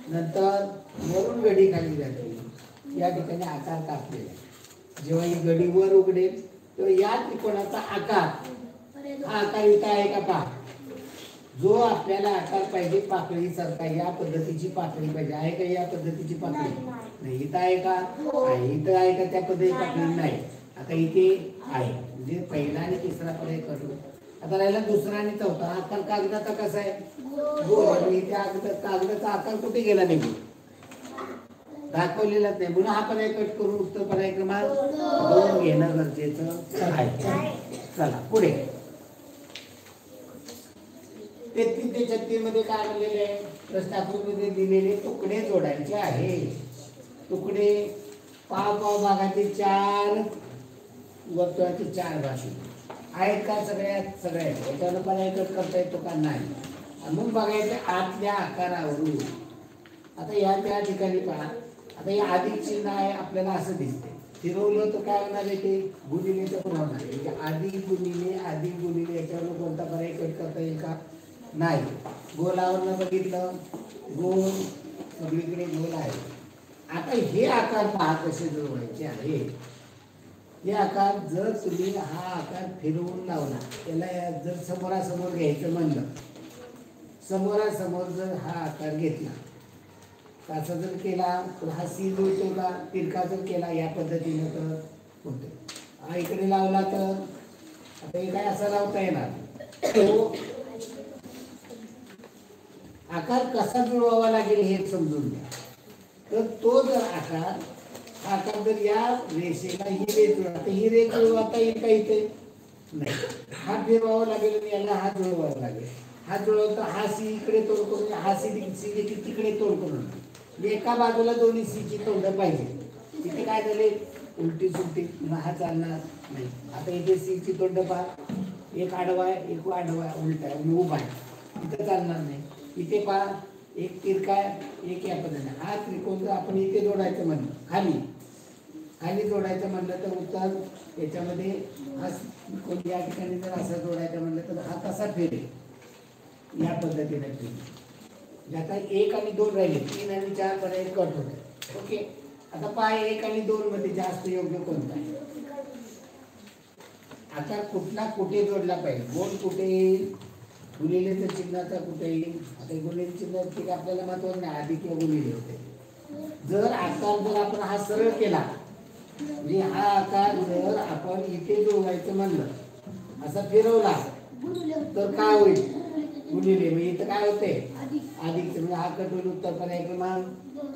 नंतर वरून घडी खाली घातली. या ठिकाणी आकार कापलेला. जेव्हा ही घडी वर उघडेल तेव्हा या त्रिकोणाचा आकार, हा आकार इथं आहे का पहा. जो आपल्याला आकार पाहिजे पाकळी सारखा, या पद्धतीची पाकळी पाहिजे. आहे का या पद्धतीची पाकळी? नाही. इथं आहे का? आहे. इथं आहे का त्या पद्धतीची पाकळी? नाही. आता इथे आहे. म्हणजे पहिला आणि तिसरा पर्याय करू. आता राहिला दुसरा आणि चौथा. आकार कागदाचा कसा आहे? गोल. इथे कागदाचा आकार कुठे गेला? निघून. दाखवलेलाच नाही म्हणून हा पर्याय कट करून उत्तर पर्याय क्रमांक 2 घेणं गरजेचं आहे. चला पुढे 33 ते 36 मध्ये काय म्हणलेले आहे? प्रश्नाकृतीमध्ये दिलेले तुकडे जोडायचे आहे. तुकडे पाव भागाचे 4 वर्तुळाचे 4 भाग आहेत का? सगळ्यात याच्यावर पर्याय कट करता येतो का? नाही. मग बघायचं आतल्या आकारावरून. आता या त्या ठिकाणी पहा, आता हे अधिक चिन्ह आहे आपल्याला असं दिसते. फिरवलं तर काय होणार आहे? ते गुणिलेचं पण होणार आहे. म्हणजे अधिक गुणिले याच्यावर कोणता पर्याय कट करता येईल का? नाही. गोलावरनं बघितलं, गोल सगळीकडे गोल आहे. आता हे आकार पहा कसे जुळवायचे आहे. हे आकार जर तुम्ही हा आकार फिरवून लावला, त्याला जर समोरासमोर घ्यायचं म्हणलं, समोरासमोर जर हा आकार घेतला, असा जर केला तर हा सी जुळतो का? तिरका जर केला या पद्धतीने तर होतो. हा इकडे लावला तर आता हे काय असा लावता येणार? तो आकार कसा जुळवावा लागेल हे समजून घ्या. तर तो जर आकार जर या रेषेला ही रेष जुळवता, ही रेष जुळवता येईल का? इथे नाही. हा फिरवावा लागेल आणि याला हा जुळवावा लागेल. हा जुळवता हा सी इकडे तोड करून, हा सी देखील तिकडे तोड करून, एका बाजूला दोन्ही सी ची तोंड पाहिजे. इथे काय झाले? उलटी सुलटी, हा चालणार नाही. आता इथे सी ची तोंड पहा, एक आडवा आहे, एक आडवा उलटा आहे, उभा आहे, इथं चालणार नाही. इथे पहा, एक तिरका आहे, एक या पद्धतीने. हा त्रिकोण जर आपण इथे जोडायचं म्हणलं, खाली जोडायचं म्हणलं तर उत्तर याच्यामध्ये हा त्रिकोण या ठिकाणी जर असं जोडायचं म्हणलं तर हा कसा फिरेल? या पद्धतीने फिरेल. आता 1 आणि 2 राहिले, 3 आणि 4 पर्याय कट होते. ओके. आता पहा 1 आणि 2 मध्ये जास्त योग्य कोणता आहे? आता कुठला कुठे जोडला पाहिजे? गोल कुठे येईल? गुणिलेचं चिन्हाचा कुठे येईल? आता गुणिले चिन्ह आपल्याला महत्वाचं नाही, अधिक किंवा गुणिले होते. जर आकार जर आपण हा सरळ केला, म्हणजे हा आकार जर आपण इथे जोडायचं म्हणलं, असा फिरवला तर काय होईल? गुणिले. म्हणजे इथं काय होते? अधिक. म्हणजे हा कट होईल. उत्तर पर्याय क्रमांक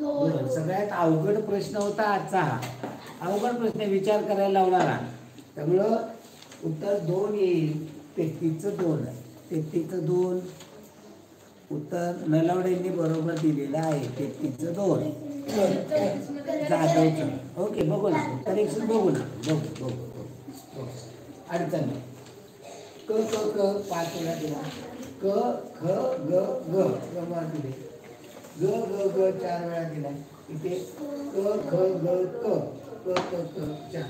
2. सगळ्यात अवघड प्रश्न होता आजचा हा. अवघड प्रश्न विचार करायला लावणारा. त्यामुळं उत्तर 2 येईल. 33चं 2 आहे. 33चं 2 उत्तर नलावडेंनी बरोबर दिलेलं आहे. 33चं 2 जाधवचं. ओके, बघू ना करेक्शन, बघू ना, बघू अडचण नाही. क 5 वेळा दिला, क ख ग ग दिले, ग 4 वेळा दिला. इथे क ख ग क 4.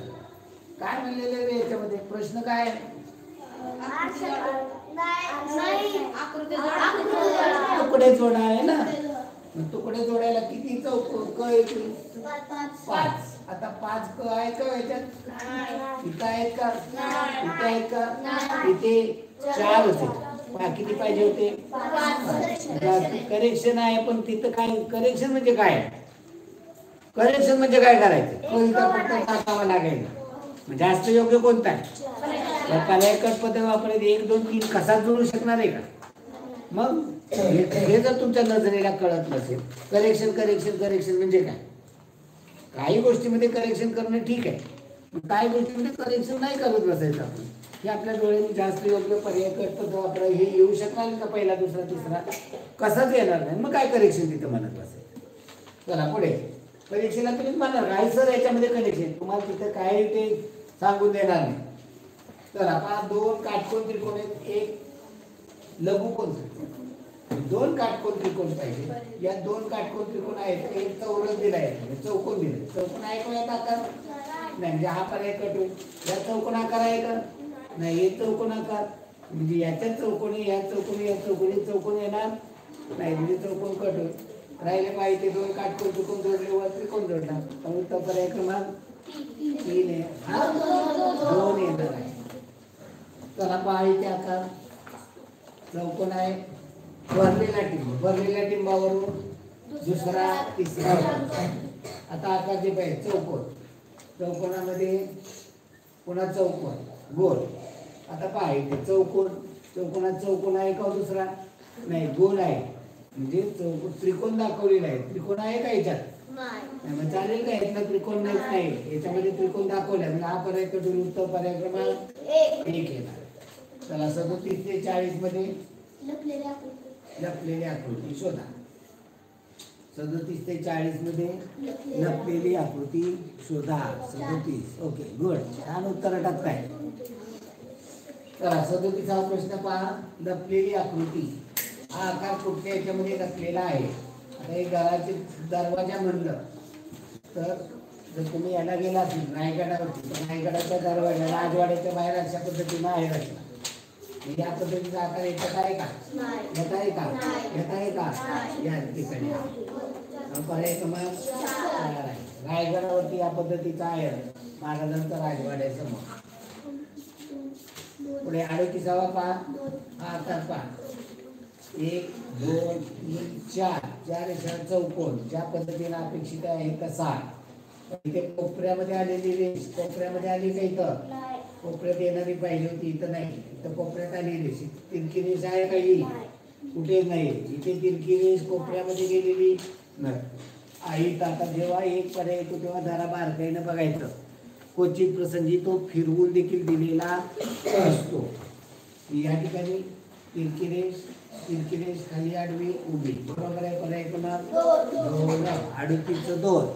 काय म्हणलेलं आहे याच्यामध्ये? प्रश्न काय आहे? तुकडे जोडा आहे ना. तुकडे जोडायला किती चौक क येतील? 5. आता 5 क आहे का याच्यात? इथं आहेत का? इथे आहेत का? इथे 4 होते. किती पाहिजे होते? 5. करेक्शन आहे, पण तिथं काय करेक्शन म्हणजे काय? करेक्शन म्हणजे काय करायचं? फक्त टाकावा लागेल. जास्त योग्य कोणता आहे? पर्याय कट पद्धत वापरायची. 1 2 3 कसा जोडू शकणार आहे का? मग हे जर तुमच्या नजरेला कळत नसेल, करेक्शन म्हणजे काय? काही गोष्टीमध्ये करेक्शन करणं ठीक आहे, काही गोष्टीमध्ये करेक्शन नाही करत बसायचं आपण. हे आपल्या डोळ्यांनी जास्त योग्य पर्याय कट पद्धत वापराय. हे येऊ शकणार का? पहिला दुसरा तिसरा कसाच येणार नाही. मग काय करेक्शन तिथं म्हणत बसायचं? चला पुढे. परीक्षेला तुम्ही म्हणणार काय सर याच्यामध्ये कनेक्शन? तुम्हाला तिथं काय ते सांगून देणार नाही. चला पहा, 2 काटकोन त्रिकोण आहेत, एक लघुकोन त्रिकोण. 2 काटकोन त्रिकोण पाहिजे. या 2 काटकोन त्रिकोण आहेत. एक चौरस दिला आहे, चौकोन दिले. चौकोन आहे का यात आकार? नाही. म्हणजे हा पर्याय कट होईल. या चौकोन आकार आहे का? नाही. हे चौकोन आकार म्हणजे याच्यात चौकोनी, या चौकोनी, या चौकोनी चौकोन येणार नाही. म्हणजे चौकोन कट होईल. राहिले पाहिजे 2 काटकोन त्रिकोण जोडले, वर त्रिकोण जोडला. उत्तर पर्याय क्रमांक 3 आहे. हा 2 येणार आहे. चला पहा, इथे आकार चौकोन आहे. भरलेल्या टिंबावरून दुसरा तिसरा. आता आकार जे पाहिजे चौकोन, चौकोनामध्ये पुन्हा चौकोन, गोल. आता पहा इथे चौकोनात चौकोन आहे का दुसरा? नाही. गोल आहे. म्हणजे त्रिकोण दाखवलेला आहे. त्रिकोण आहे का याच्यात? मग चालेल का? यातला त्रिकोण नाही, याच्यामध्ये त्रिकोण दाखवला म्हणजे हा पर्याय कठीण उत्तर पर्याय क्रमांक 1 येणार. चला 37 ते 40 मध्ये लपलेली आकृती शोधा. 37 ते 40 मध्ये लपलेली आकृती शोधा. 37. ओके, गुड, छान उत्तर टाकताय. चला 37वा प्रश्न पहा. लपलेली आकृती, हा आकार कुठल्या याच्यामध्ये लपलेला आहे? आता हे घराचे दरवाजा म्हणलं तर जर तुम्ही याला गेला असेल रायगडावरती, तर रायगडाच्या दरवाजा राजवाड्याच्या बाहेर अशा पद्धतीनं आहे रचना. या पद्धतीचा आकार येत आहे का? येत आहे का? येत आहे का? या ठिकाणी पर्याय क्रमांक 4 आहे. रायगडावरती या पद्धतीचा आहे महाराजांचा राजवाड्यासमोर. पुढे 38वा पहा. हा आकार पहा. 1 2 3 4 चार रेषा चौकोन ज्या पद्धतीने अपेक्षित आहे तसा. इथे कोपऱ्यामध्ये आलेली रेष कोपऱ्यामध्ये आली का? इथं कोपऱ्यात येणारी पाहिजे होती, इथं नाही. इथं कोपऱ्यात आली रेष, तिरकी रेष आहे का? ही कुठेच नाही. इथे तिरकी रेष कोपऱ्यामध्ये गेलेली नाही. आई आता जेव्हा एक पर्याय येतो तेव्हा जरा बारकाईनं बघायचं. क्वचित प्रसंगी तो फिरवून देखील दिलेला असतो. या ठिकाणी तिरकी रेष खाली आडवी उभी, बरोबर आहे. पर्याय क्रमांक 2.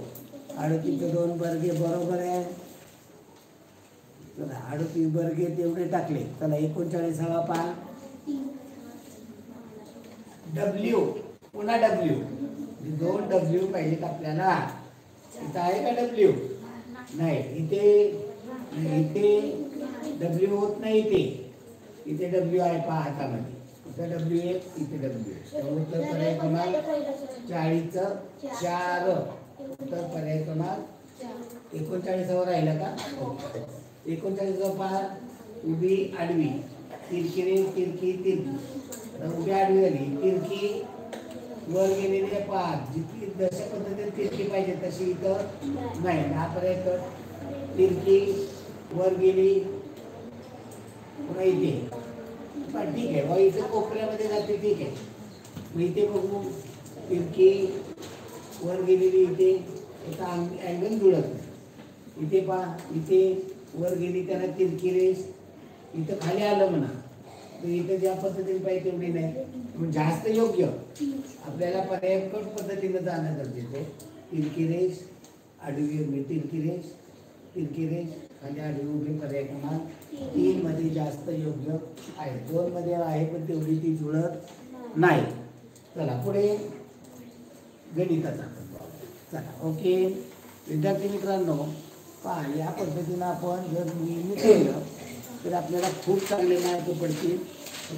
38 2 बर्गे बरोबर आहे. चला 38 बर्गे तेवढे टाकले. चला 39वा पहा. डब्ल्यू, पुन्हा डब्ल्यू, 2 डब्ल्यू पाहिजेत आपल्याला. इथं आहे का डब्ल्यू? नाही. इथे डब्ल्यू होत नाही. इथे डब्ल्यू आहे पहा हातामध्ये. इथं डब्ल्यू आहे, इथे डब्ल्यू. उत्तर पर्याय क्रमांक 40 4. उत्तर पर्याय क्रमांक 39वर राहिला का? 39वा पहा. उभी आडवी, तिरकी रे तिरकी तिरकी. उभी आडवी झाली, तिरकी वर गेलेली आहे पहा. जितकी जशा पद्धतीने तिरकी पाहिजे तशी इथं नाही. हा पर्याय तिरकी वर गेली पुन्हा इथे. पण ठीक आहे, मग इथे कोपऱ्यामध्ये जाते, ठीक आहे. मग इथे बघू, तिरकी वर गेलेली इथे, याचा अँगल जुळत नाही. इथे पहा, इथे वर गेली त्याला तिरकी रेष, इथं खाली आलं म्हणा तर इथं ज्या पद्धतीने पाहिजे तेवढी नाही. मग जास्त योग्य आपल्याला पर्यायी पद्धतीनं जाणं गरजेचं आहे. तिरकी रेष आडवी उभी, तिरकी रेष खाली आडवी उभी. पर्याय क्रमांक 3 मध्ये जास्त योग्य आहे. 2 मध्ये आहे पण तेवढी ती जुळत नाही. चला पुढे गणिताचा. चला ओके विद्यार्थी मित्रांनो, पहा या पद्धतीनं आपण जर नियमित केलं तर आपल्याला खूप चांगले मार्क पडतील.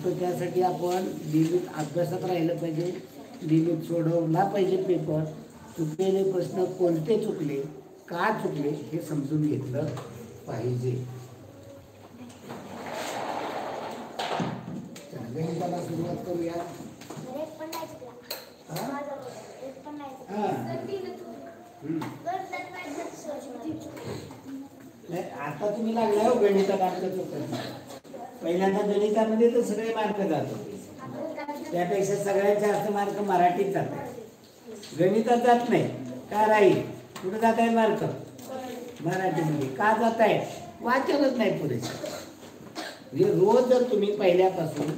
तर त्यासाठी आपण नियमित अभ्यासात राहिलं पाहिजे, नियमित सोडवला पाहिजे पेपर. चुकलेले प्रश्न कोणते चुकले, का चुकले हे समजून घेतलं पाहिजे. गणिताला सुरुवात करूया. आता तुम्ही लागला हो गणितात मार्क चुकत. पहिल्यांदा गणितामध्ये तर सगळे मार्क जात होते, त्यापेक्षा सगळ्यात जास्त मार्क मराठीत जातात, गणितात जात नाही. का राहील? कुठं जात आहे मार्क? मराठीमध्ये. का जात आहे? वाचनच नाही पुरेसे. म्हणजे रोज जर तुम्ही पहिल्यापासून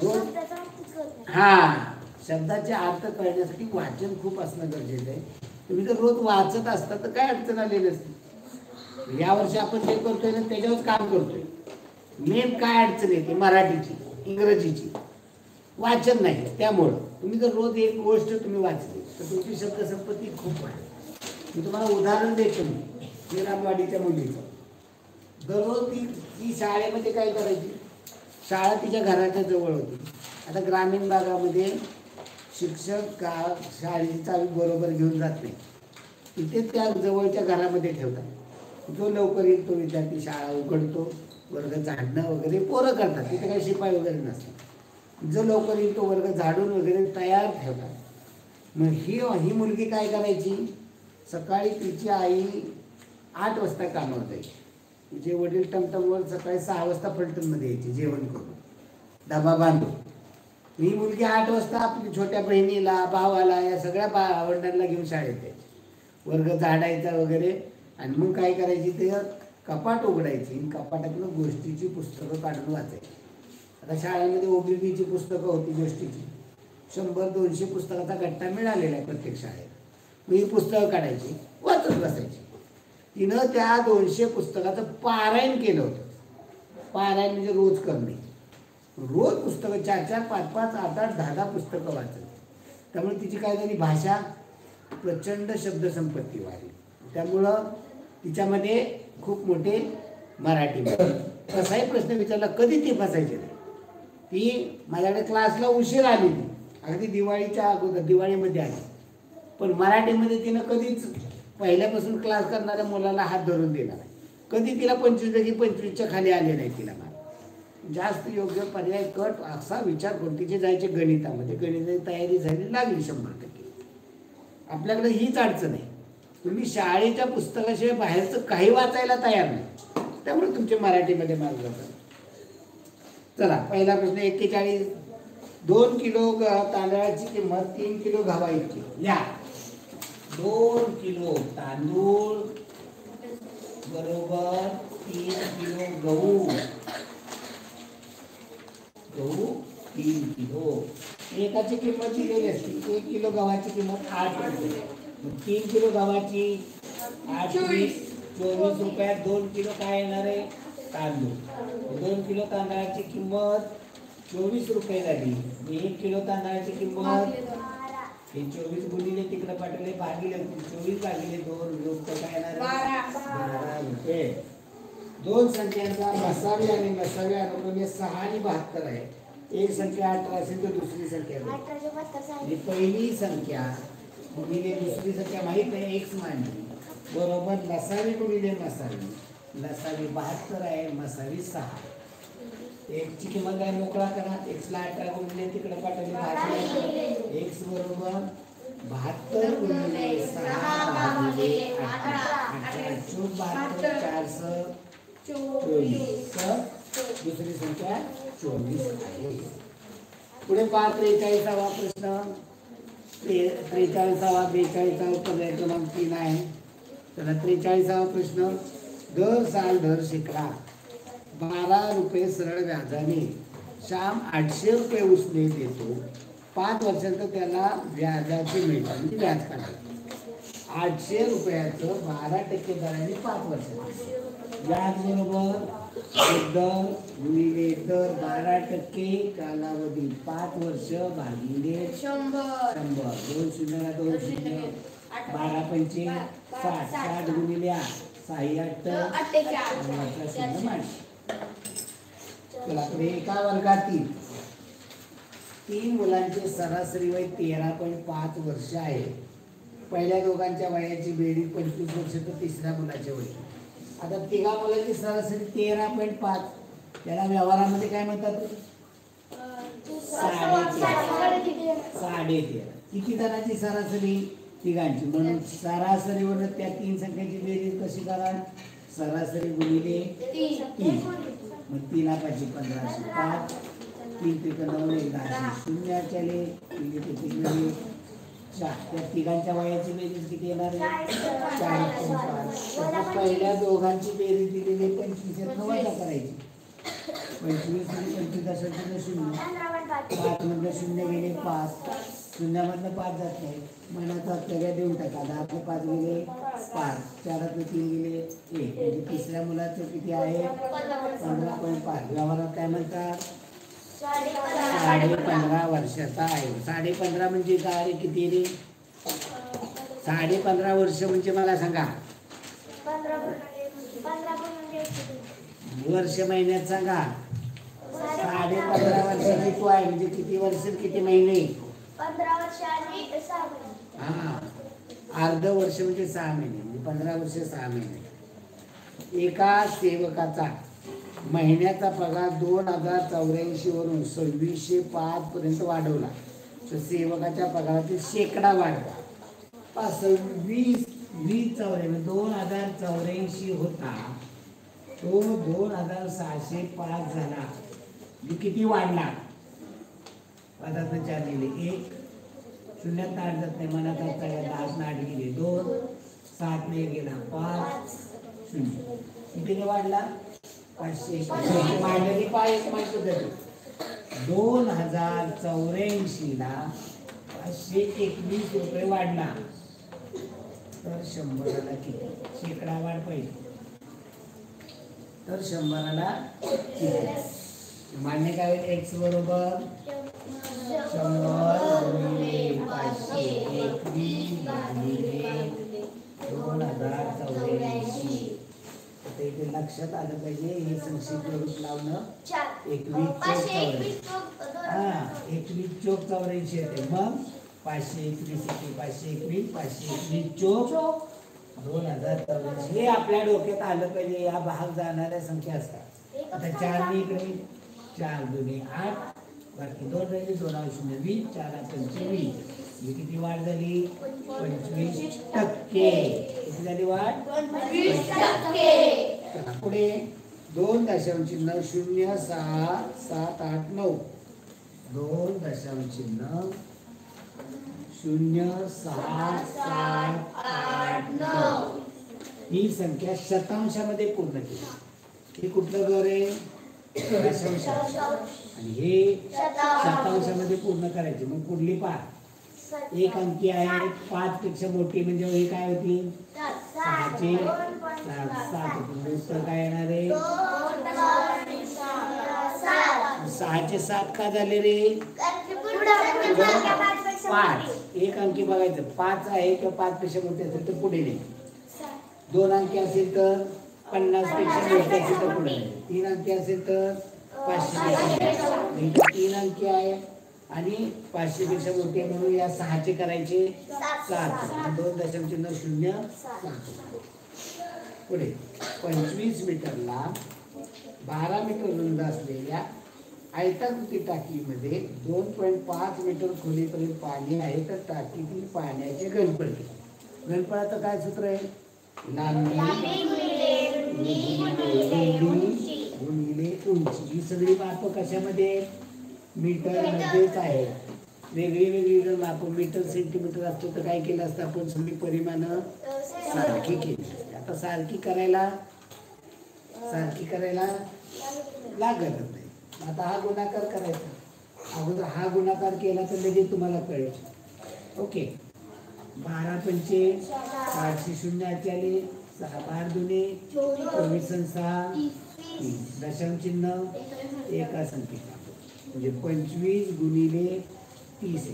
रोज शब्दाचे अर्थ कळण्यासाठी वाचन खूप असणं गरजेचं आहे. तुम्ही जर रोज वाचत असता तर काय अडचण आलेली असते. यावर्षी आपण जे करतोय ना त्याच्यावर काम करतोय. मेन काय अडचण येते? मराठीची, इंग्रजीची, वाचन नाही. त्यामुळं तुम्ही जर रोज एक गोष्ट तुम्ही वाचली तर तुमची शब्दसंपत्ती खूप वाढेल. मी तुम्हाला उदाहरण देतो. मी रामवाडीच्या मुलीचं दररोज ती शाळेमध्ये काय करायची? शाळा तिच्या घराच्या जवळ होती. आता ग्रामीण भागामध्ये शिक्षक शाळेची चावी बरोबर घेऊन जात नाही, तिथे त्या जवळच्या घरामध्ये ठेवतात. जो लवकर येईल तो विद्यार्थी शाळा उघडतो, वर्ग झाडणं वगैरे पोरं करतात, तिथे काही शिपाई वगैरे नसतात. जो लवकर येईल तो वर्ग झाडून वगैरे तयार ठेवतात. मग ही मुलगी काय करायची? सकाळी तिची आई 8 वाजता कामावर जायची. तिचे वडील टमटमवर सकाळी 6 वाजता फलटणमध्ये यायचे जेवण करून, डबा बांधून. ही मुलगी 8 वाजता आपली छोट्या बहिणीला, भावाला, या सगळ्या वडिलांना घेऊन शाळेत यायची. वर्ग झाडायचा वगैरे. आणि मग काय करायची, ते कपाट उघडायची, कपाटातून गोष्टीची पुस्तकं काढून वाचायची. आता शाळेमध्ये OBBची पुस्तकं होती गोष्टीची, 100-200 पुस्तकाचा गट्टा मिळालेला आहे प्रत्येक शाळेत. मग ही पुस्तकं काढायची, वाचत बसायची. तिनं त्या 200 पुस्तकाचं पारायण केलं होतं. पारायण म्हणजे रोज करणे. रोज पुस्तकं 4-4, 5-5, 8-8, 10-10 पुस्तकं वाचत. त्यामुळे तिची काय झाली, भाषा प्रचंड शब्दसंपत्ती वाढली. त्यामुळं तिच्यामध्ये खूप मोठे मराठी. कसाही प्रश्न विचारला कधी ती फसायची नाही. ती माझ्याकडे क्लासला उशीर आलेली, अगदी दिवाळीच्या अगोदर, दिवाळीमध्ये आली, पण मराठीमध्ये तिनं कधीच पहिल्यापासून क्लास करणाऱ्या मुलाला हात धरून दिला नाही. कधी तिला 25 पैकी 25च्या खाली आले नाही तिला. जास्त योग्य पर्याय कट असा विचार करून तिचे जायचे गणितामध्ये. गणिताची तयारी झाली, लागली 100%. आपल्याकडे हीच अडचण आहे, तुम्ही शाळेच्या पुस्तकाशिवाय बाहेरचं काही वाचायला तयार नाही. त्यामुळे तुमचे मराठीमध्ये मार्क जातात. चला, पहिला प्रश्न 41. 2 किलो तांदळाची किंमत 3 किलो गव्हा इतकी. या 2 किलो तांदूळ बरोबर 3 किलो गहू. गहू 3 किलो. एकाची किंमत दिलेली असते. 1 किलो गव्हाची किंमत 8 रुपये. 3 किलो गव्हाची 8 24 रुपयात 2 किलो काय येणार आहे, तांदूळ. 2 किलो तांदळाची किंमत 24 रुपये झाली. 1 किलो तांदळाची किंमत, हे 24 गुणिले तिकडे पाठवले, भागिले 24 भागिले 2 काय येणार आहे, 12 रुपये. 2 संख्यांचा मसावी आणि नसावी अनुक्रमे 6 आणि 72 आहे. एक संख्या 18 असेल तर दुसरी संख्या पहिली संख्या गुणिले दुसरी संख्या माहित आहे, एक्स मांडली, बरोबर लसावी गुणिले मसावी. लसावी 72 आहे, मसावी 6. एक्सची किंमत काय, मोकळा करा. एक्सला 18 गुणिले तिकडे पाठवले, भागिले एक्स बरोबर 72 गुणिले 6 भागिले 18. 4 दुसरी संख्या 24 आहे. पुढे 43वा प्रश्न. 43वा 42वा पर्याय क्रमांक 3 आहे. चला 43वा प्रश्न. दर साल दर शिकला 12 रुपये सरळ व्याजाने श्याम 800 रुपये उसने देतो. 5 वर्षांत त्याला व्याजाचे मिळतात, म्हणजे व्याज काढायचं. 800 रुपयाचं 12% दराने 5 वर्षांत व्याज बरोबर दर गुणिले दर 12% कालावधी 5 वर्ष भागिले 100. 2 शून्याला 2 शून्य, 12 पंचे 60, 60 गुणिले 8, 48. चला पुढे. एका वर्गातील 3 मुलांचे सरासरी वय 13.5 वर्ष आहे. पहिल्या दोघांच्या वयाची बेरीज 25 वर्ष तर तिसऱ्या मुलाचे वय. आता तिघा मुलांची सरासरी 13.5, त्याला व्यवहारामध्ये काय म्हणतात, 13.5. किती जणांची सरासरी, तिघांची, म्हणून सरासरीवर त्या 3 संख्येची बेरीज कशी करा, सरासरी गुणिले 3. मग 3 5 15 5, 3 3 9 10 0 चले 3 त्या तिघांच्या वयाची बेरीज किती येणार आहे, 40.5. पहिल्या दोघांची बेरीज दिलेली 25 वजा करायची. 25 आणि 25 असेल तर 0, 5 मधलं 0 गेले 5, शून्यामधनं 5 जात नाही, मनाचा सगळ्या देऊन टाका. 10 5 गेले 5, 4 3 गेले 1, म्हणजे तिसऱ्या मुलाचं किती आहे 15.5. व्यवहारात काय म्हणतात, 15.5 वर्षाचा आहे. 15.5 म्हणजे काय, किती रे, 15.5 वर्ष म्हणजे मला सांगा, वर्ष महिन्यात सांगा. 15.5 वर्षाची तू आहे म्हणजे किती वर्ष किती महिने, 15 वर्ष आणि 6 महिने. हा, अर्ध वर्ष म्हणजे 6 महिने, म्हणजे 15 वर्ष 6 महिने. एका सेवकाचा महिन्याचा पगार 2084 वरून 2605 पर्यंत वाढवला तर सेवकाच्या पगारातील शेकडा वाढला. 20 2084 होता तो 2605 झाला, किती वाढला, पदार्थ 4 गेले 1, शून्यात 8 जात नाही, मनात 8 गेले 2, 7 ने गेला 5 0 कितीने वाढला 500 मांडणी पाय एक माहिती होतं 2084 ला 521 रुपये वाढला तर 100ला किती शेकडा वाढ पाहिजे तर 100ला किती मान्य काय होईल x बरोबर 100 गुणिले 521 गुणिले 2084 आता इथे लक्षात आलं पाहिजे हे संक्षिप्त रूप लावणं 21 चोक 84 येते मग 521 येते 521 521 चोक 2084 हे आपल्या डोक्यात आलं पाहिजे या भाग जाणाऱ्या संख्या असतात आता 4 ने इकडे 4 दुने 8 बाकी 2 राहिले 2 0 20 4 25 ही किती वाढ झाली 25% किती झाली वाढ 25% पुढे 2 दशांश चिन्ह 0 6 7 8 9 2 दशांश चिन्ह 0 6 7 8 9 ही संख्या शतांशामध्ये पूर्ण केली हे कुठलं घर आहे दशांश आणि हे शतांशामध्ये पूर्ण करायचे मग पुढली पाच एक अंकी आहे 5 पेक्षा मोठी म्हणजे हे काय होती 6 चे 7 उत्तर काय येणार आहे 6 चे 7 का झाले रे 5 एक अंकी बघायचं 5 आहे किंवा 5 पेक्षा मोठे असेल तर पुढे नाही 2 अंकी असेल तर 50 पेक्षा मोठे असेल तर पुढे नाही 3 अंकी असेल तर 500 पेक्षा 3 अंकी आहे आणि 500 पेक्षा मोठे म्हणून या 6 चे करायचे 7 2 दशांश चिन्ह 0 7 पुढे 25 मीटरला 12 मीटर रुंद असलेल्या आयताकृती टाकीमध्ये 2.5 मीटर खोलीपर्यंत पाणी आहे तर टाकीतील पाण्याचे घनफळ घनफळाचं काय सूत्र आहे लांबी गुणिले उंची ही सगळी माप कशामध्ये मीटर मध्येच आहे वेगळी वेगळी जर माप मीटर सेंटीमीटर असतो तर काय केलं असतं आपण सगळी परिमाणं सारखी केली आता सारखी करायला लागत नाही आता हा गुणाकार करायचा अगोदर हा गुणाकार केला तर लगेच तुम्हाला कळेल ओके 12 पंचे 800 आले 6 12 दुने 24 6 दशांश चिन्ह एका संख्येचा म्हणजे 25 गुणिले 30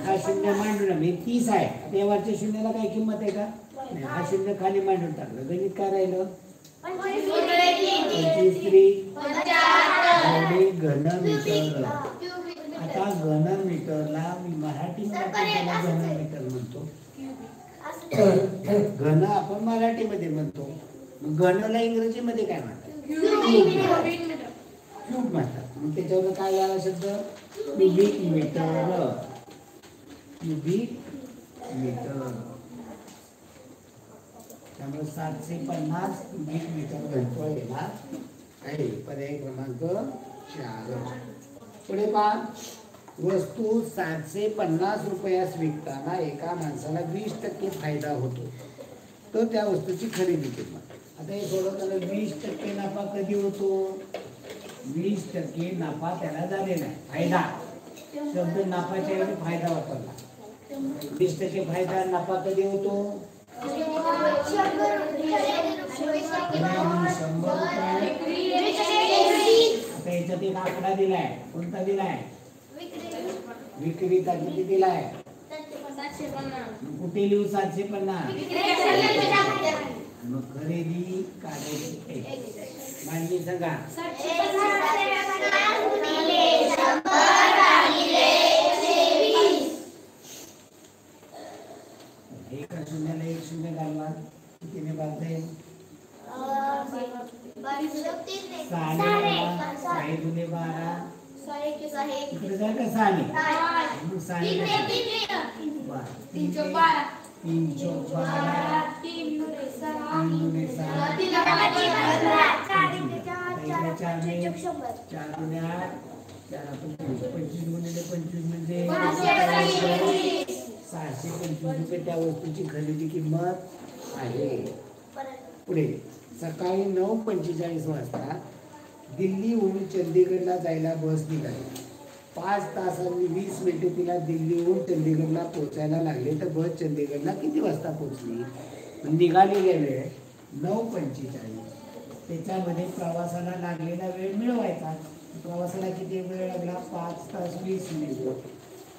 हा शून्य मांडून म्हणजे 30 आहे आता वरच्या शून्याला काही किंमत आहे का नाही हा शून्य खाली मांडून टाकलं गणित काय राहिलं 25 घन मीटर आता घन मीटरला मी मराठीमध्ये घन मीटर म्हणतो घन आपण मराठीमध्ये म्हणतो घनला इंग्रजीमध्ये काय म्हणतात क्यूब म्हणतात मग त्याच्यावर काय झाला शब्द क्यूबिक मीटर त्यामुळे 750 क्यूबिक मीटर घनफळ येणार आहे पर्याय क्रमांक 4 पुढे पहा वस्तू 750 रुपयास विकताना एका माणसाला 20% फायदा होतो तर त्या वस्तूची खरेदी किंमत आता हे सोडवताना 20% नफा कधी होतो 20% नफा त्याला झालेला आहे फायदा शब्द नफाच्या ऐवजी फायदा वापरला 20% फायदा नफा कधी होतो 100 आता याच्यात एक आकडा दिलाय कोणता दिलाय विक्रीचा किती दिलाय कुठे लिहू 750 मग खरेदी काढायची मांडणी सांगा एका शून्याला एक शून्य घालवा कितीने भागता येईल 6 दुने 12 इकडे जाय का 6 ने मग 6 ने 3 चौक 12 3 दुने 6 4 दुने 8 4 25 गुणिले 25 म्हणजे 625 रुपये त्या वस्तूची खरेदी किंमत आहे. पुढे सकाळी 9:45 वाजता दिल्लीहून चंदीगडला जायला बस निघाली. 5 तासांनी 20 मिनिटे तिला दिल्लीहून चंदीगडला पोहोचायला लागले. तर बस चंदीगडला किती वाजता पोहोचली? निघालेली वेळ 9:45. त्याच्यामध्ये प्रवासाला लागलेला वेळ मिळवायचा. प्रवासाला किती वेळ लागला? 5 तास 20 मिनिटं.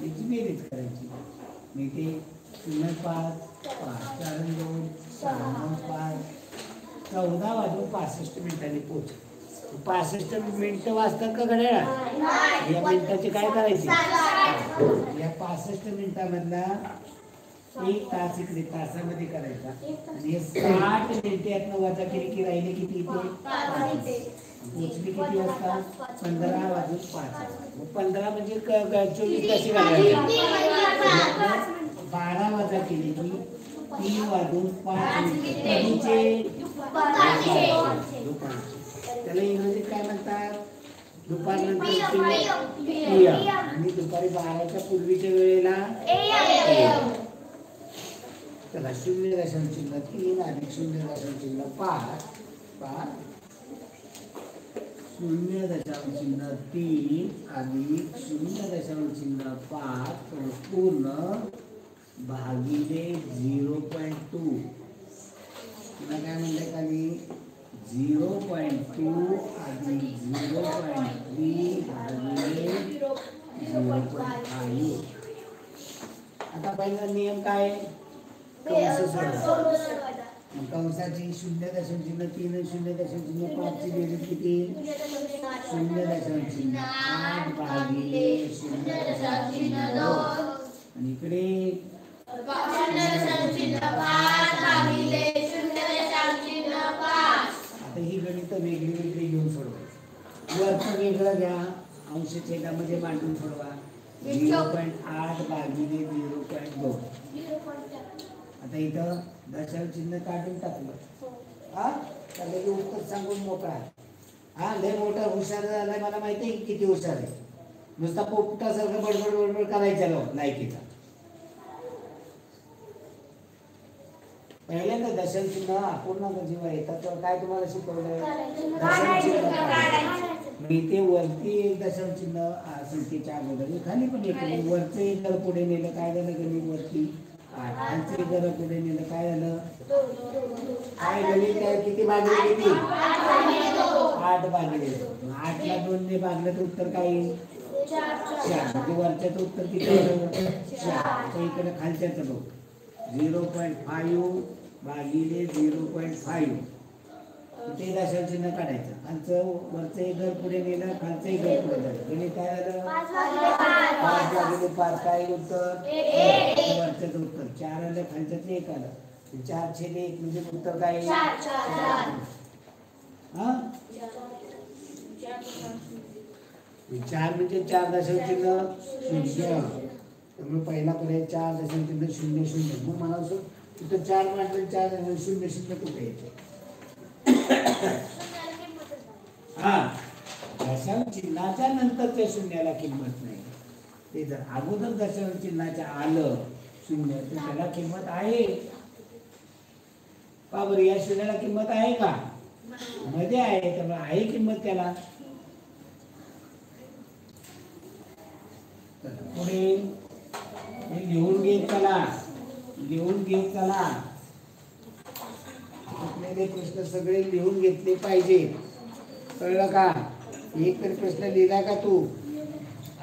याची बेरीज करायची. मी ते 05 5 4 2 6 5 14 वाजून 65 मिनिटांनी पोहोच. 65 मिनिटं वाजतात का घड्याळात? या मिनिटाची काय करायची? या 65 मिनिटामधला 1 तास इकडे तासामध्ये करायचा आणि 60 मिनिटे यातनं वजा केली की राहिले किती इथे? पोचली किती वाजता? 15 वाजून 5. 15 म्हणजे 24 ताशी घालायची. 12 वजा केली की 3 वाजून 5 मिनिटे. त्याला इंग्रजीत काय म्हणतात? दुपारनंतर PM आणि दुपारी 12च्या पूर्वीच्या वेळेला AM. चला 0.3 अधिक 0.5 5 0.3 अधिक 0.5 संपूर्ण भागिले 0.2. तुला काय म्हणलं खाली? 0.2 अधिक 0.3 भागिले 0.5. आता पहिला नियम काय? कंस सोडवा. कंसाची 0.3 आणि 0.5 ची बेरीज किती? 0.8 भागिले 0.2 आणि इकडे 0.5 भागिले 0.5. आता ही गणित वेगळी वेगळी घेऊन सोडवा. वरचं वेगळं घ्या, अंश छेदामध्ये मांडून सोडवा. 0.8 भागिले 0.2. आता इथं दशांश चिन्ह काढून टाकलं. हा त्याला उत्तर सांगून मोकळा. हा लय मोठा हुशार झालाय, मला माहिती आहे किती हुशार आहे. नुसता पोपटासारखं बडबड बडबड करायचं लायकीचा. पहिल्यांदा दशांश चिन्ह अपूर्णांक जेव्हा येतात तेव्हा काय तुम्हाला शिकवलंय? दशांश चिन्ह. इथे वरती एक दशांश चिन्ह संख्येच्या अगोदर, खाली पण एक. वरचं एक जर पुढे नेलं काय झालं? गणित वरती 8. खालचं जर पुढे नेलं काय झालं? काय गणित काय? किती भागले? किती? 8 भागले. 8 ला 2 ने भागलं तर उत्तर काय येईल? 4. म्हणजे वरच्याचं उत्तर किती आलं? 4. इकडे खालच्याचं बघ 0.5 भागिले 0.5. ते दशांश चिन्ह काढायचं. खालचं वरचं एक घर पुढे नेलं, खालचं एक घर पुढे झालं. गणित काय झालं? 5 भागिले 5 काय उत्तर? वरच्याचं उत्तर 4 आलं, खालच्याचं 1 आलं. 4/1 म्हणजे उत्तर काय येईल? 4. हा 4 म्हणजे 4 दशांश चिन्ह 0. त्यामुळे पहिला पर्याय 4 दशांश चिन्ह 0 0. मग मला असं तिथं 4 म्हटलं 4 दशांश 0 0 कुठे येते? हा दशांश चिन्हाच्या नंतरच्या शून्याला किंमत नाही. ते जर अगोदर दशांश चिन्हाच्या आलं 0 तर त्याला किंमत आहे. का बरं? या शून्याला किंमत आहे का? मध्ये आहे, त्यामुळे आहे किंमत त्याला. पुढे लिहून घेत चला, लिहून घेत चला. आपल्याला प्रश्न सगळे लिहून घेतले पाहिजे. कळलं का? एक तरी प्रश्न लिहिला का तू?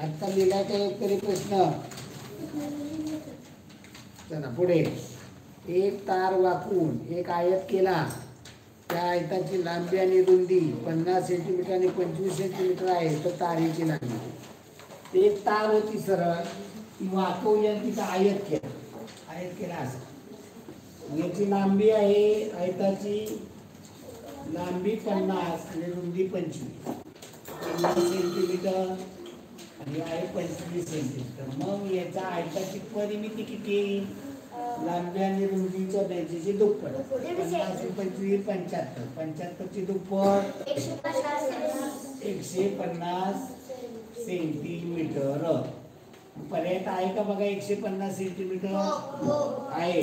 आता लिहिला का एक तरी प्रश्न? चला पुढे. एक तार वाकून एक आयत केला. त्या आयताची लांबी आणि रुंदी 50 सेंटीमीटर आणि 25 सेंटीमीटर आहे. तर तारेची लांबी एक तार होती सरळ, ती वाकवली आणि तिचा आयत केला असं. याची लांबी आहे आयताची लांबी 50 आणि रुंदी 25 सेंटीमीटर आणि आहे 25 सेंटीमीटर. मग याचा आयताची परिमिती किती? लांबी आणि रुंदीच्या बेंचीची दुप्पट. 50 25 75. 75 ची दुप्पट 150 सेंटीमीटर. पर्याय तर आहे का बघा 150 सेंटीमीटर हो. आहे.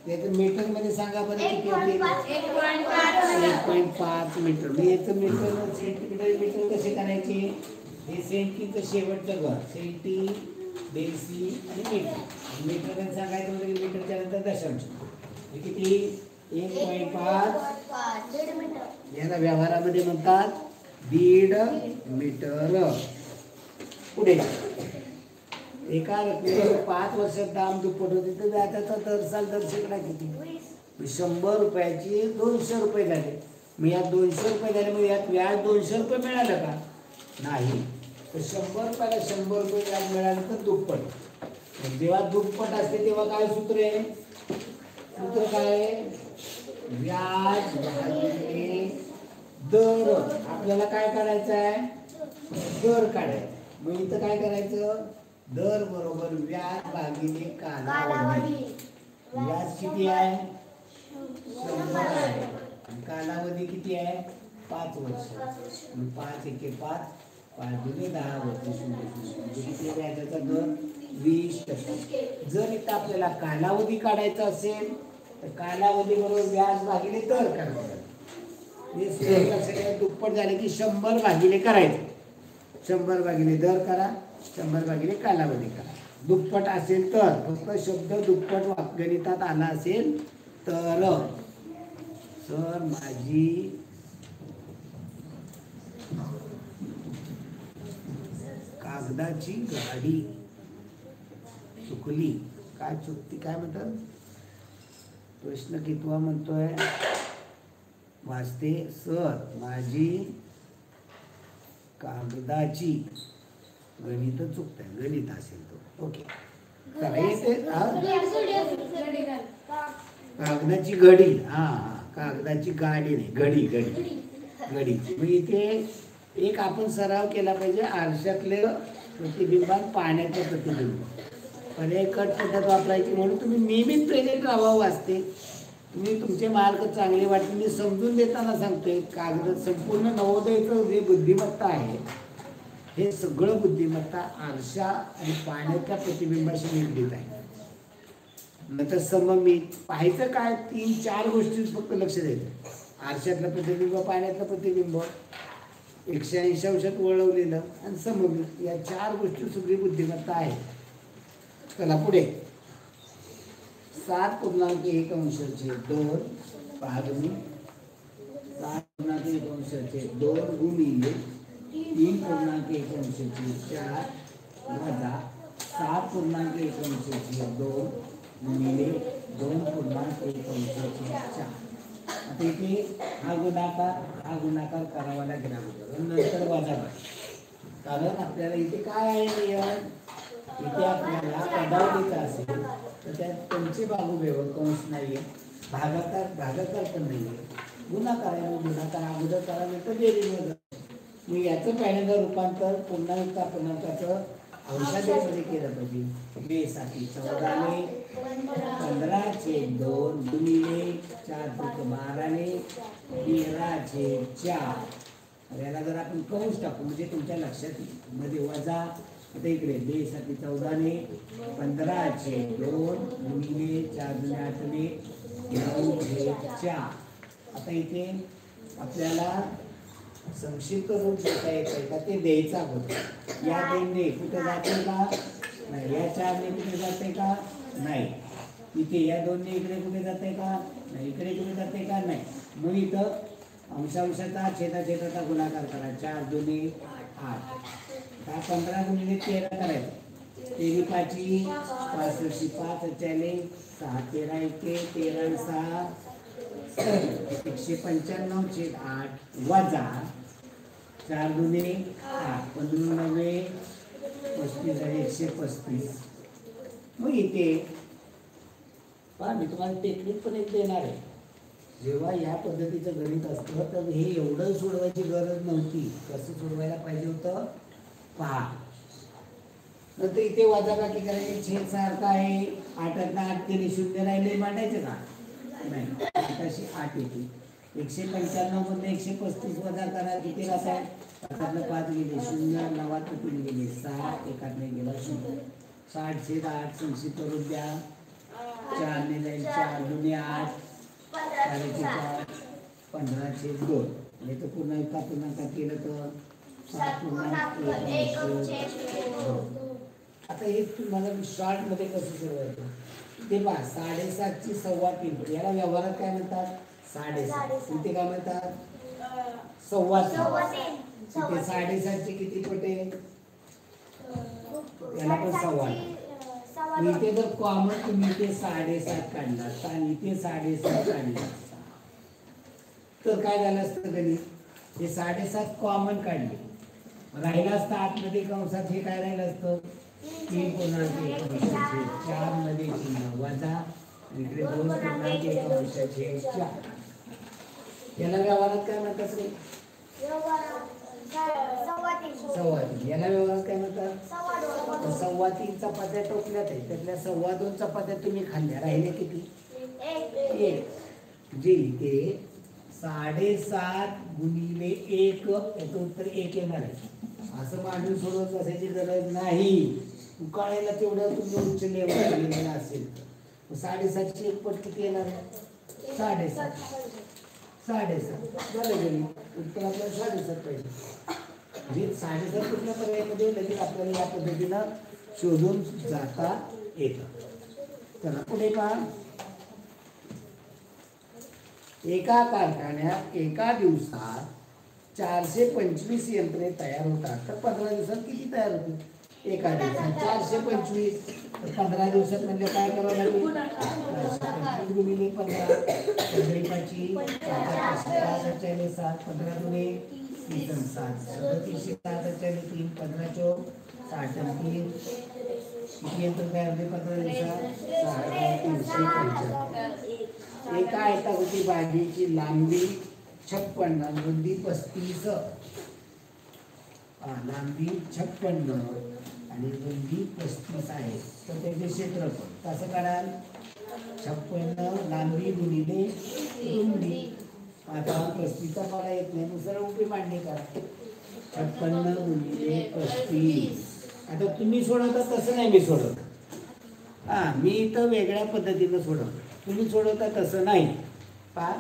त्याचं मीटर मध्ये सांगा बरं किती होते? 1.5 मीटर. मी याचं मीटर सेंटीमीटर मीटर कसे करायचे? हे सेंटीचं शेवटचं घर सेंटी डेसी आणि मीटर. मीटर सांगायचं म्हणजे मीटरच्या नंतर दशांश. हे किती? 1.5 दीड मीटर. याला व्यवहारामध्ये म्हणतात 1.5 मीटर. पुढे एका रकमेवर 5 वर्षात दाम दुप्पट होते तर व्याजाचा दर साल दर शेकडा किती? 100 रुपयाची 200 रुपये झाले. मग यात 200 रुपये झाले, मग यात व्याज 200 रुपये मिळालं का? नाही. तर 100 रुपयाला 100 रुपये व्याज मिळालं तर दुप्पट. मग जेव्हा दुप्पट असते तेव्हा काय सूत्र आहे? सूत्र काय आहे? व्याज भागिले दर. आपल्याला काय करायचं आहे? दर काढायचा. मग इथं काय करायचं? दर बरोबर व्याज भागिले कालावधी. व्याज किती आहे? 100 आहे. कालावधी किती आहे? 5 वर्ष. 5 एके 5, 5 दुने 10 वर्ष. म्हणजे किती व्याजाचा दर? 20%. जर इथं आपल्याला कालावधी काढायचा असेल तर कालावधी बरोबर व्याज भागिले दर करायचा. हे दुप्पट झाले की 100 भागिले करायचे. 100 भागिले दर करा, 100 भागिले कालावधी करा. दुप्पट असेल तर, फक्त शब्द दुप्पट गणितात आला असेल तर. सर माझी कागदाची गाडी चुकली. काय चुकती काय म्हणतात? प्रश्न कितवा म्हणतोय? वाचते. सर माझी कागदाची गणित चुकत आहे. गणित असेल तो. ओके चला येते. कागदाची घडी. हा कागदाची गाडी नाही, घडी घडी घडी. मग इथे एक आपण सराव केला पाहिजे. आरशातले प्रतिबिंबात पाण्याचं प्रतिबिंब. पर्याय कट पद्धत वापरायची म्हणून तुम्ही नियमित प्रेझेंट राहावं वाचते. तुम्ही तुमचे मार्क चांगले वाटले. मी समजून देताना सांगतोय कागद संपूर्ण नवोदयचं जे बुद्धिमत्ता आहे हे सगळं बुद्धिमत्ता आरशा आणि पाण्याच्या प्रतिबिंबाशी निगडीत आहे. नंतर सममित पाहायचं काय? 3-4 गोष्टी फक्त लक्ष द्यायचं. आरशातलं प्रतिबिंब, पाण्यातलं प्रतिबिंब, 180 अंशात वळवलेलं आणि सममित, या 4 गोष्टी सगळी बुद्धिमत्ता आहे. चला पुढे. 7.1 अंशाचे 2 भागिले 7.1 अंशाचे 2 गुणिले 3.1 अंशाचे 4 वजा 7.1 अंशाचे 2 गुणिले 2.1 अंशाचे 4. आता इथे हा गुणाकार करावा लागेल अगोदर, नंतर वजा. कारण आपल्याला इथे काय आहे नियम? इथे आपल्याला पदावलीचा असेल तर त्यात पंचे बाहू व्यव कंस नाहीये, भागाकार पण नाहीये, गुणाकार आहे. गुणाकार अगोदर करा नंतर बेरीज वजा. मग याचं पहिल्यांदा रूपांतर पूर्णांक पूर्णांकाचं अंशामध्ये केलं पाहिजे. बेसाठी 14ने 15/2 गुणिले 4/12ने 13/4. याला जर आपण कंस टाकू म्हणजे तुमच्या लक्षात येईल. मध्ये वजा. आता इकडे बेसाठी 14ने 15/2 गुणिले 4×8ने 9/4. आता इथे आपल्याला संक्षिप्त रूप देता येते का ते द्यायचा होता. या 3ने कुठे जाते का? नाही. या 4ने कुठे जाते का? नाही. इथे या 2ने इकडे कुठे जाते का? नाही. इकडे कुठे जाते का? नाही. मग इथं अंशांशाचा छेदाचा गुणाकार करा. 4×2 8. 15 गुणिले 13 करायचं. 13 पाची 65 5 चाले 6 13 एके 13 6 195/8 वजा 4×2 8 15 35 135. मग इथे पहा मी तुम्हाला टेक्निक पण एक देणार आहे. जेव्हा या पद्धतीचं गणित असतं तर हे एवढं सोडवायची गरज नव्हती. कसं सोडवायला पाहिजे होतं पहा. नंतर इथे वजाबाकी करायची. छेद सारखा आहे. 8 8 केले 0 राहिले मांडायचं का? नाही. 8 8 येते. 195 मधून 135 वजा करा. किती राहत आहे? 5 गेले 0 9 3 गेले 6 1 गेला 0. 60 छेद 8 संक्षिप्त करून द्या. 4 ने जाईल 4 दुने 8 4 4 15 छेद 2 म्हणजे तो पूर्ण एका पूर्णांकात केलं तर 7.1. आता हे तुम्हाला शॉर्ट मध्ये कसं सोडवायचं ते पहा. 7.5 ची 3.25 याला व्यवहारात काय म्हणतात 7.5. इथे काय म्हणतात 3.25. इथे 7.5 चे किती पटे याला पण 3.25. इथे जर कॉमन तुम्ही इथे 7.5 काढला आणि इथे 7.5 काढला तर काय झालं असतं कधी हे 7.5 कॉमन काढले राहिला असतं आतमध्ये कंसात हे काय राहिलं असतं 3.1 मध्ये चिन्ह वजा इकडे 2.1 याला व्यवहारात काय म्हणतात रे 3.25. याला व्यवहारात काय म्हणतात 3.25 चपात्या टोकल्यात आहे त्यातल्या 2.25 चपात्या तुम्ही खाल्ल्या राहिले किती 1. जे इथे 7.5 गुणिले 1 याचं उत्तर 1 येणार आहे. असं मांडून सोडवत बसायची गरज नाही. उकाळायला तेवढं तुम्ही उच्च लेवल गेलेला असेल तर 7.5 ची एक पट किती येणार आहे 7.5 झालं गेली. उत्तर आपल्याला 7.5 पाहिजे. म्हणजे 7.5 कुठल्या पर्यायामध्ये लगेच आपल्याला या पद्धतीनं शोधून जाता येतं. चला पुढे पहा. एका कारखान्यात एका दिवसात 425 यंत्रे तयार होतात तर 15 दिवसात किती तयार होतील. एका दिवसात 425 तर 15 दिवसात म्हणजे काय करावं लागेल 425 गुणिले 15 पंधरीपाची 7 15 गुणे 7 37 3 15 चौक 60 3 किती यंत्र तयार होते 15 दिवसात 375. एका आयताकृती भाजीची लांबी 56 रुंदी 35 लांबी 56 आणि रुंदी 35 आहे तर त्याचे क्षेत्रफळ कसं काढाल 56 लांबी गुणिले रुंदी. आता 35चा मला येत नाही मग सरळ उभी मांडणी करा 56 गुणिले 35. आता तुम्ही सोडवता तसं नाही मी सोडवत. मी इथं वेगळ्या पद्धतीनं सोडवतो तुम्ही सोडवता तसं नाही. पहा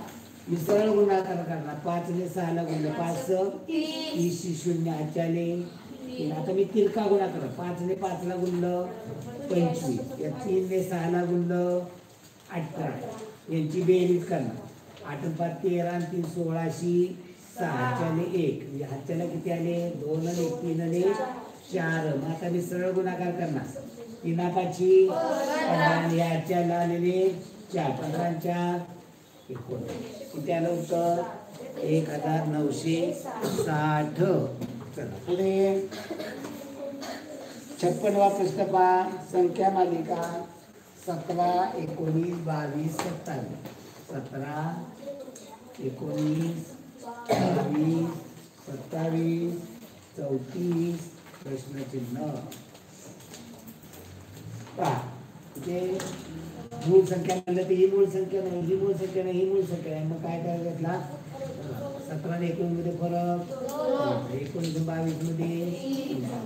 मी सरळ गुणाकार करणार 5 ने 6 ला गुणलं 5 30 0 8 आता मी तिरका गुणाकार 5 ने 5 ला गुणलं 25 या 3 ने 6 ला गुणलं 18 यांची बेरीज करणार 8 5 13 आणि 3 16 6 1 म्हणजे हातच्याला किती आले 2 आणि 1 3 आणि 4. मग आता मी सरळ गुणाकार करणार 3 5 आणि याच्याला आलेले 4 15 4 किती आलं उत्तर 1960. चला पुढे 56वा प्रश्न पहा. संख्या मालिका 17 19 22 27 17 19 22 27 34 प्रश्नचिन्ह पहा. इथे मूळ संख्या म्हणलं तर ही मूळ संख्या नाही ही मूळ संख्या नाही ही मूळ संख्या नाही. मग काय करायचं घेतला 17 आणि 19 मध्ये फरक 19 22 मध्ये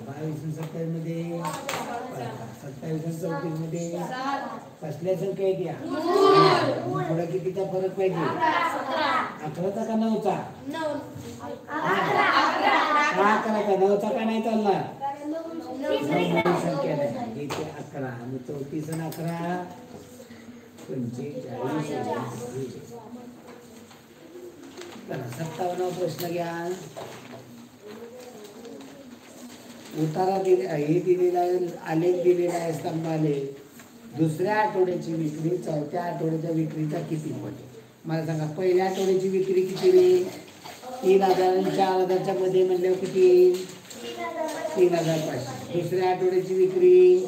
22 27 मध्ये 27 आणि 34 मध्ये कसल्या संख्या आहेत या पुढे कितीचा फरक पाहिजे 11चा का 9चा 11चा 9चा का नाही चालणार संख्या नाही इथे 11 आणि 34 आणि 11 45. 57वा प्रश्न घ्या. उतारा हे दिलेला आहे आलेख दिलेला आहे स्तंभालेख. दुसऱ्या आठवड्याची विक्री चौथ्या आठवड्याच्या विक्रीचा किती पट मला सांगा. पहिल्या आठवड्याची विक्री किती होईल 3000 आणि 4000च्या मध्ये म्हणल्यावर किती 3500. दुसऱ्या आठवड्याची विक्री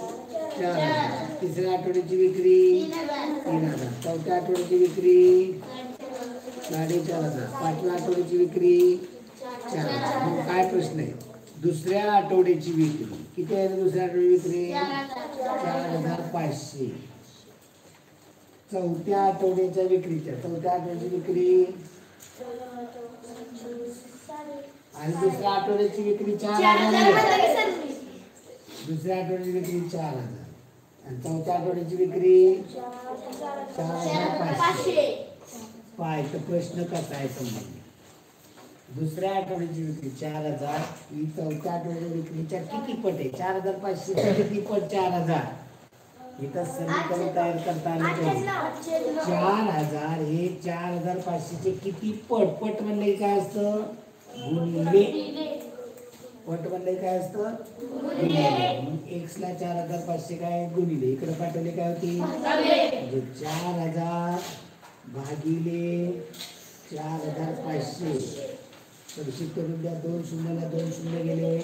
4000. तिसऱ्या आठवड्याची विक्री 3000. चौथ्या आठवड्याची विक्री 4500. पाचव्या आठवड्याची विक्री 4000. मग काय प्रश्न आहे दुसऱ्या आठवड्याची विक्री किती आहे दुसऱ्या आठवड्याची विक्री 4500. चौथ्या आठवड्याच्या विक्रीच्या चौथ्या आठवड्याची विक्री आणि दुसऱ्या आठवड्याची विक्री 4000. दुसऱ्या आठवड्याची विक्री 4000. आणि चौथ्या आठवड्याची विक्री 4,500. तर प्रश्न कसा आहे समजा. दुसऱ्या आठवड्याची विक्री 4,000. ही चौथ्या आठवड्याच्या विक्रीच्या किती पट आहे? 4,500 किती पट 4,000. इथं समीकरण तयार करता आलं पाहिजे. 4,000 हे 4,500 चे किती पट? पट म्हणले काय असतं? गुणिले. पट म्हणले काय असतं? गुणिले. मग x ला 4,500 काय गुणिले इकडे पाठवले काय होती? म्हणजे 4,000 भागिले 4,500. परिशित करून द्या. 2 शून्याला 2 शून्य गेले.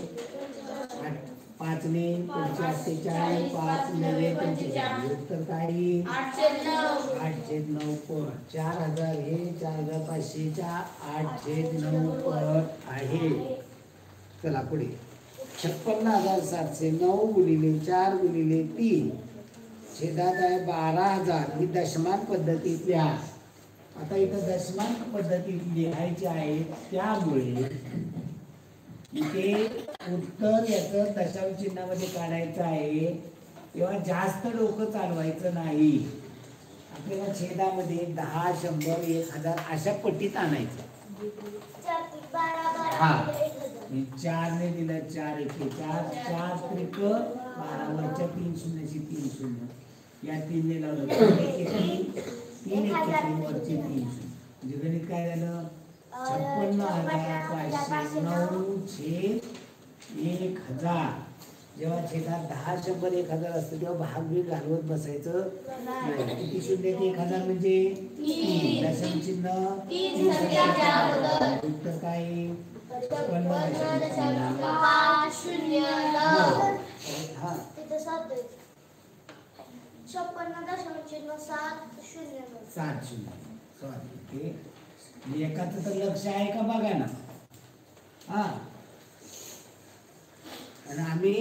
5 ने 45, 5 नव्हे 45. उत्तर काय? 8/9 पट. 4,000 हे 4,500 च्या 8/9 पट आहे. चला पुढे. 56,700. 9 गुणिले 4 गुणिले 3 छेदात आहे 12,000. ही दशमान पद्धतीत लिहा. आता इथं दशमांक पद्धतीत लिहायचे आहे त्यामुळे इथे उत्तर याचं दशांश चिन्हामध्ये काढायचं आहे तेव्हा जास्त डोकं चालवायचं नाही. आपल्याला छेदामध्ये 10, 100, 1,000 अशा पट्टीत आणायचं. हा 4 ने दिलं 4 एके 4 4 त्रिक 12 वरच्या 3 शून्याची 3 शून्य या 3 ने लावलं 3 एके 3 वरचे 3 शून्य. म्हणजे गणित काय झालं? 56,500 9/1000. जेव्हा छेदात 10, 100, 1,000 असतं तेव्हा भाग बी घालवत बसायचं नाही. किती शून्य ते 1,000 म्हणजे 3. दशम चिन्ह उत्तर काय? 56.707. एकाच तर लक्ष आहे का बघा ना. हा आणि आम्ही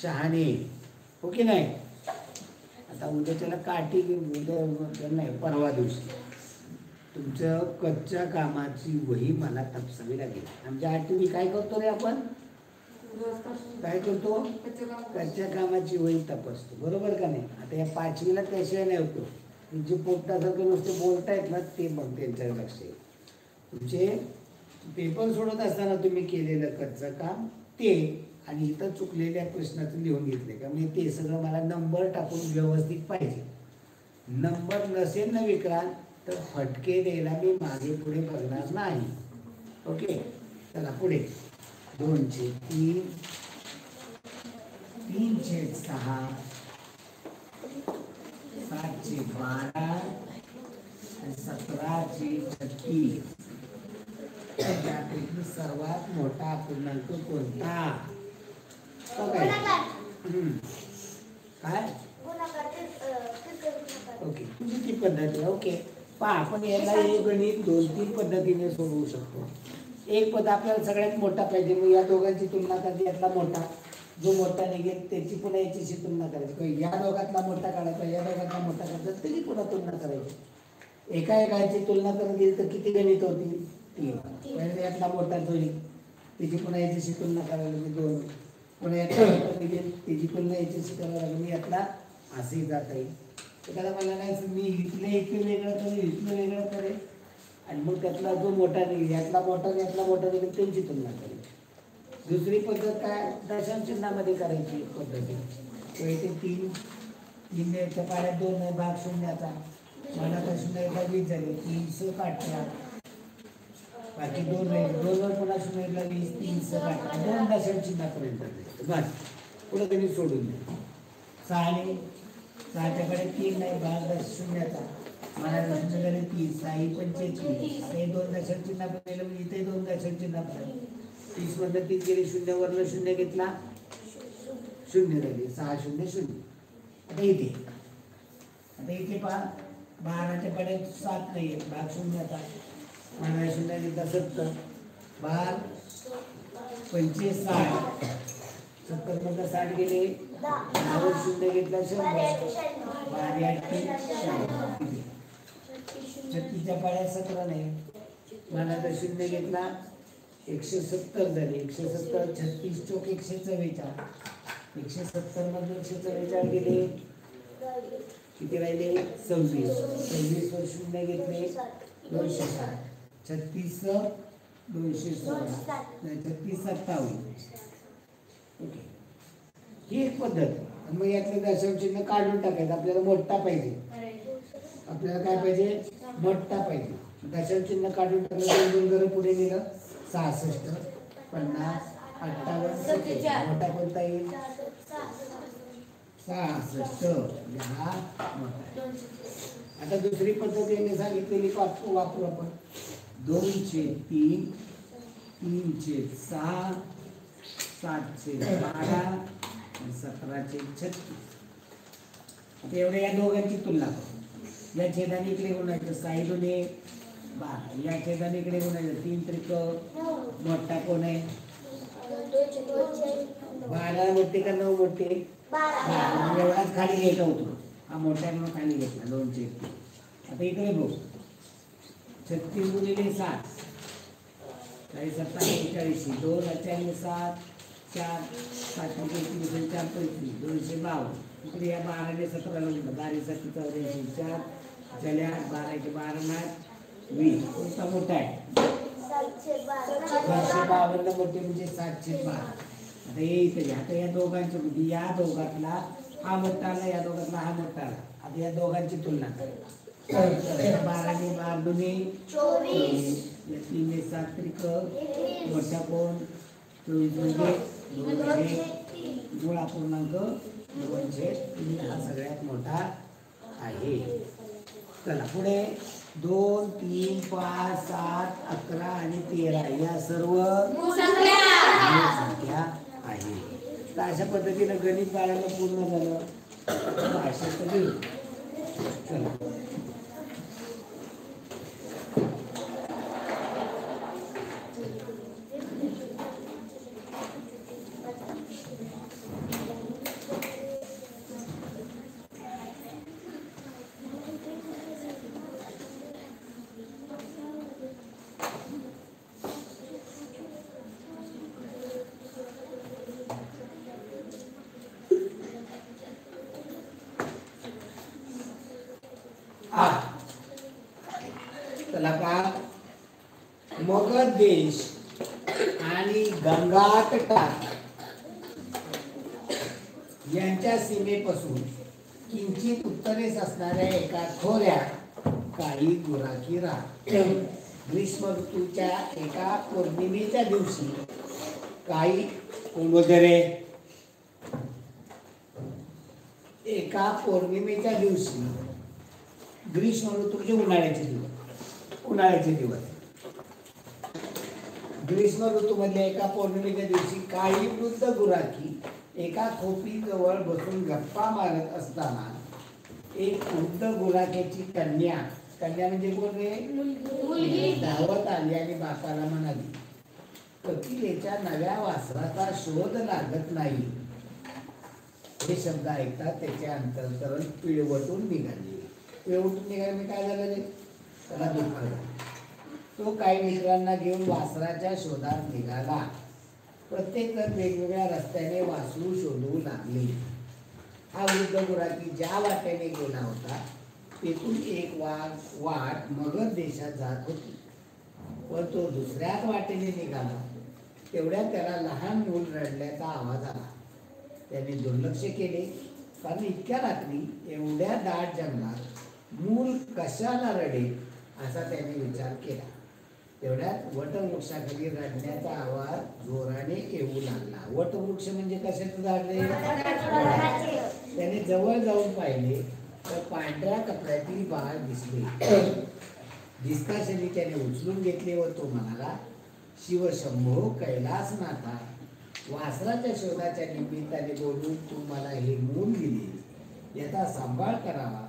शहाणे हो की नाही. आता उद्याच्याला काठी उद्या नाही परवा दिवशी तुमचं कच्च्या कामाची वही मला तपासावी लागेल. आमच्या आठवी काय करतो रे आपण? काय करतो? कच्च्या कामाची वही तपासतो. बरोबर का नाही. आता या 5वीला त्याशिवाय नाही होतो. जे पोपटासारखं नुसते बोलतायत ना ते मग त्यांच्या लक्ष आहे. तुमचे पेपर सोडत असताना तुम्ही केलेलं कच्चं काम ते आणि इथं चुकलेल्या प्रश्नाचं लिहून घेतले का म्हणजे ते सगळं मला नंबर टाकून व्यवस्थित पाहिजे. नंबर नसेल ना विक्रांत तर फटके द्यायला मी मागे पुढे बघणार नाही. ओके चला पुढे. 2/3 3/6 7/12 17/36. त्यापैकी सर्वात मोठा अपूर्णांक कोणता? काय ओके तुझी ती पद्धत आहे. ओके पहा आपण याला एक गणित 2-3 पद्धतीने सोडवू शकतो. एक पद आपल्याला सगळ्यात मोठा पाहिजे. मग या दोघांची तुलना करायची. यातला मोठा जो मोठा निघेल त्याची पुन्हा याच्याशी तुलना करायची. या दोघातला मोठा काढायचा या दोघातला मोठा काढायचा तरी पुन्हा तुलना करायची. एकाची तुलना करत गेली तर किती गणित होती? 3. पहिले यातला मोठा जो त्याची पुन्हा याच्याशी तुलना करायला लागली 2. पुन्हा यातला मोठा निघेल त्याची पुन्हा याच्याशी करायला लागली. यातला असेही जाता येईल. एखादा मला नाही मी इथलं वेगळं करेल इथलं वेगळं करेल आणि मग त्यातला जो मोठा निघेल यातला मोठा निघेल त्यांची तुलना करेल. दुसरी पद्धत काय? दशांश चिन्हामध्ये करायची पद्धती. इथे 3 याच्या पाड्यात 2 आहे भाग शून्याचा. मला तर 0/20 झाले 318. बाकी 2 राहील 2 वर पुन्हा 0/20 318. 2 दशांश चिन्हापर्यंत बस. पुढे त्यांनी सोडून द्या. 6च्या कडे 3 नाही भाग शून्याचा. मला 0 झाले 30 6 45. आता हे 2 दशांश चिन्हापर्यंत म्हणजे इथे 2 दशांश चिन्हापर्यंत 30 मधलं 3 गेले 0 वरनं 0 घेतला 0 झाले 6 0 0. आता इथे पहा 12च्या कडे 7 नाही भाग शून्याचा. मला 0 घेतला 70 12 25 60. 70 मधलं 60 गेले 10 0 घेतला 100 12 8 36च्या पाड्यात 17 नाही. मला तर 0 घेतला 170 झाले 170 36 चौक 144. 170 मधून 144 गेले किती राहिले 26. 26 वर शून्य घेतले 260. 36 216 नाही 36 27. ओके, ही एक पद्धत. मग यातलं दशम चिन्ह काढून टाकायचं. आपल्याला मोठा पाहिजे. आपल्याला काय पाहिजे? मोठा पाहिजे. दशम चिन्ह काढून टाकलं. 2 घरं पुढे नेलं. 66 50 58 47. मोठा कोणता येईल? 66. हा मोठा. आता दुसरी पद्धत यांनी सांगितलेली वापरू आपण. 2/3 3/6 7/12 17/36. आता एवढ्या या दोघांची तुलना करू. या छेदाने इकडे गुणायचं 6 दुने 12. या छेदाने इकडे गुणायचं 3 त्रिक मोठा कोण आहे? 12 मोठे का 9 मोठे? 12. एवढाच खाली घ्यायचा होतो. हा मोठा म्हणून खाली घेतला 2/3. आता इकडे बघ 36 गुणिले 7 27 41. 2 4 7 4 7 3 4 35 252. इकडे या 12 ने 17 ला गुणलं. 12 7 84 4 चल्या 12 के 12 20. कोणता मोठा आहे? 752 मोठे म्हणजे 712. आता हे इथे आता या दोघांची म्हणजे या दोघातला हा मोठा आला, या दोघातला हा मोठा आला. आता या दोघांची तुलना करा. 12 ने 12 दुने 24. 3 ने 7 त्रिक मोठा कोण? 24 म्हणजे मूळ अपूर्णांक 2/3. हा सगळ्यात मोठा आहे. चला पुढे 2 3 5 7 11 आणि 13 या सर्व संख्या आहे. तर अशा पद्धतीनं गणित बाळाला पूर्ण झालं. भाषा कधी चला चला का मगध देश आणि गंगातटाक यांच्या सीमेपासून किंचित उत्तरेस असणाऱ्या एका खोऱ्यात काही गुराखी राहत. ग्रीष्म ऋतूच्या एका पौर्णिमेच्या दिवशी काही वगैरे एका पौर्णिमेच्या दिवशी ग्रीष्म ऋतू म्हणजे उन्हाळ्याचे दिवस ग्रीष्म ऋतूमधल्या एका पौर्णिमेच्या दिवशी काही वृद्ध गुराखी एका खोपीजवळ बसून गप्पा मारत असताना एक वृद्ध गुराख्याची कन्या म्हणजे कोण रे? धावत आली आणि बापाला म्हणाली, कपिलेच्या नव्या वासराचा शोध लागत नाही. हे शब्द ऐकतात त्याचे अंतःकरण पिळवटून निघाले. पिळवटून काय झालं रे? त्याला दुःख झालं. तो काही मित्रांना घेऊन वासराच्या शोधात निघाला. प्रत्येक जण वेगवेगळ्या रस्त्याने वासरू शोधू लागले. हा वृद्ध गुराखी ज्या वाटेने गेला होता तेथून एक वाट मगध देशात जात होती. पण तो दुसऱ्याच वाटेने निघाला. तेवढ्यात त्याला लहान मूल रडल्याचा आवाज आला. त्याने दुर्लक्ष केले, कारण इतक्या रात्री एवढ्या दाट जंगलात मूल कशाला रडेल असा त्याने विचार केला. तेवढ्यात वटवृक्षाखाली रडण्याचा आवाज जोराने येऊ लागला. वटवृक्ष म्हणजे कशाचं झाड रे? त्याने जवळ जाऊन पाहिले तर पांढऱ्या कपड्यातील बाळ दिसले. दिसताक्षणी त्याने उचलून घेतले व तो म्हणाला, शिवशंभो कैलासनाथा, वासराच्या शोधाच्या निमित्ताने बोलून तू मला हे मूल दिले, याचा सांभाळ करावा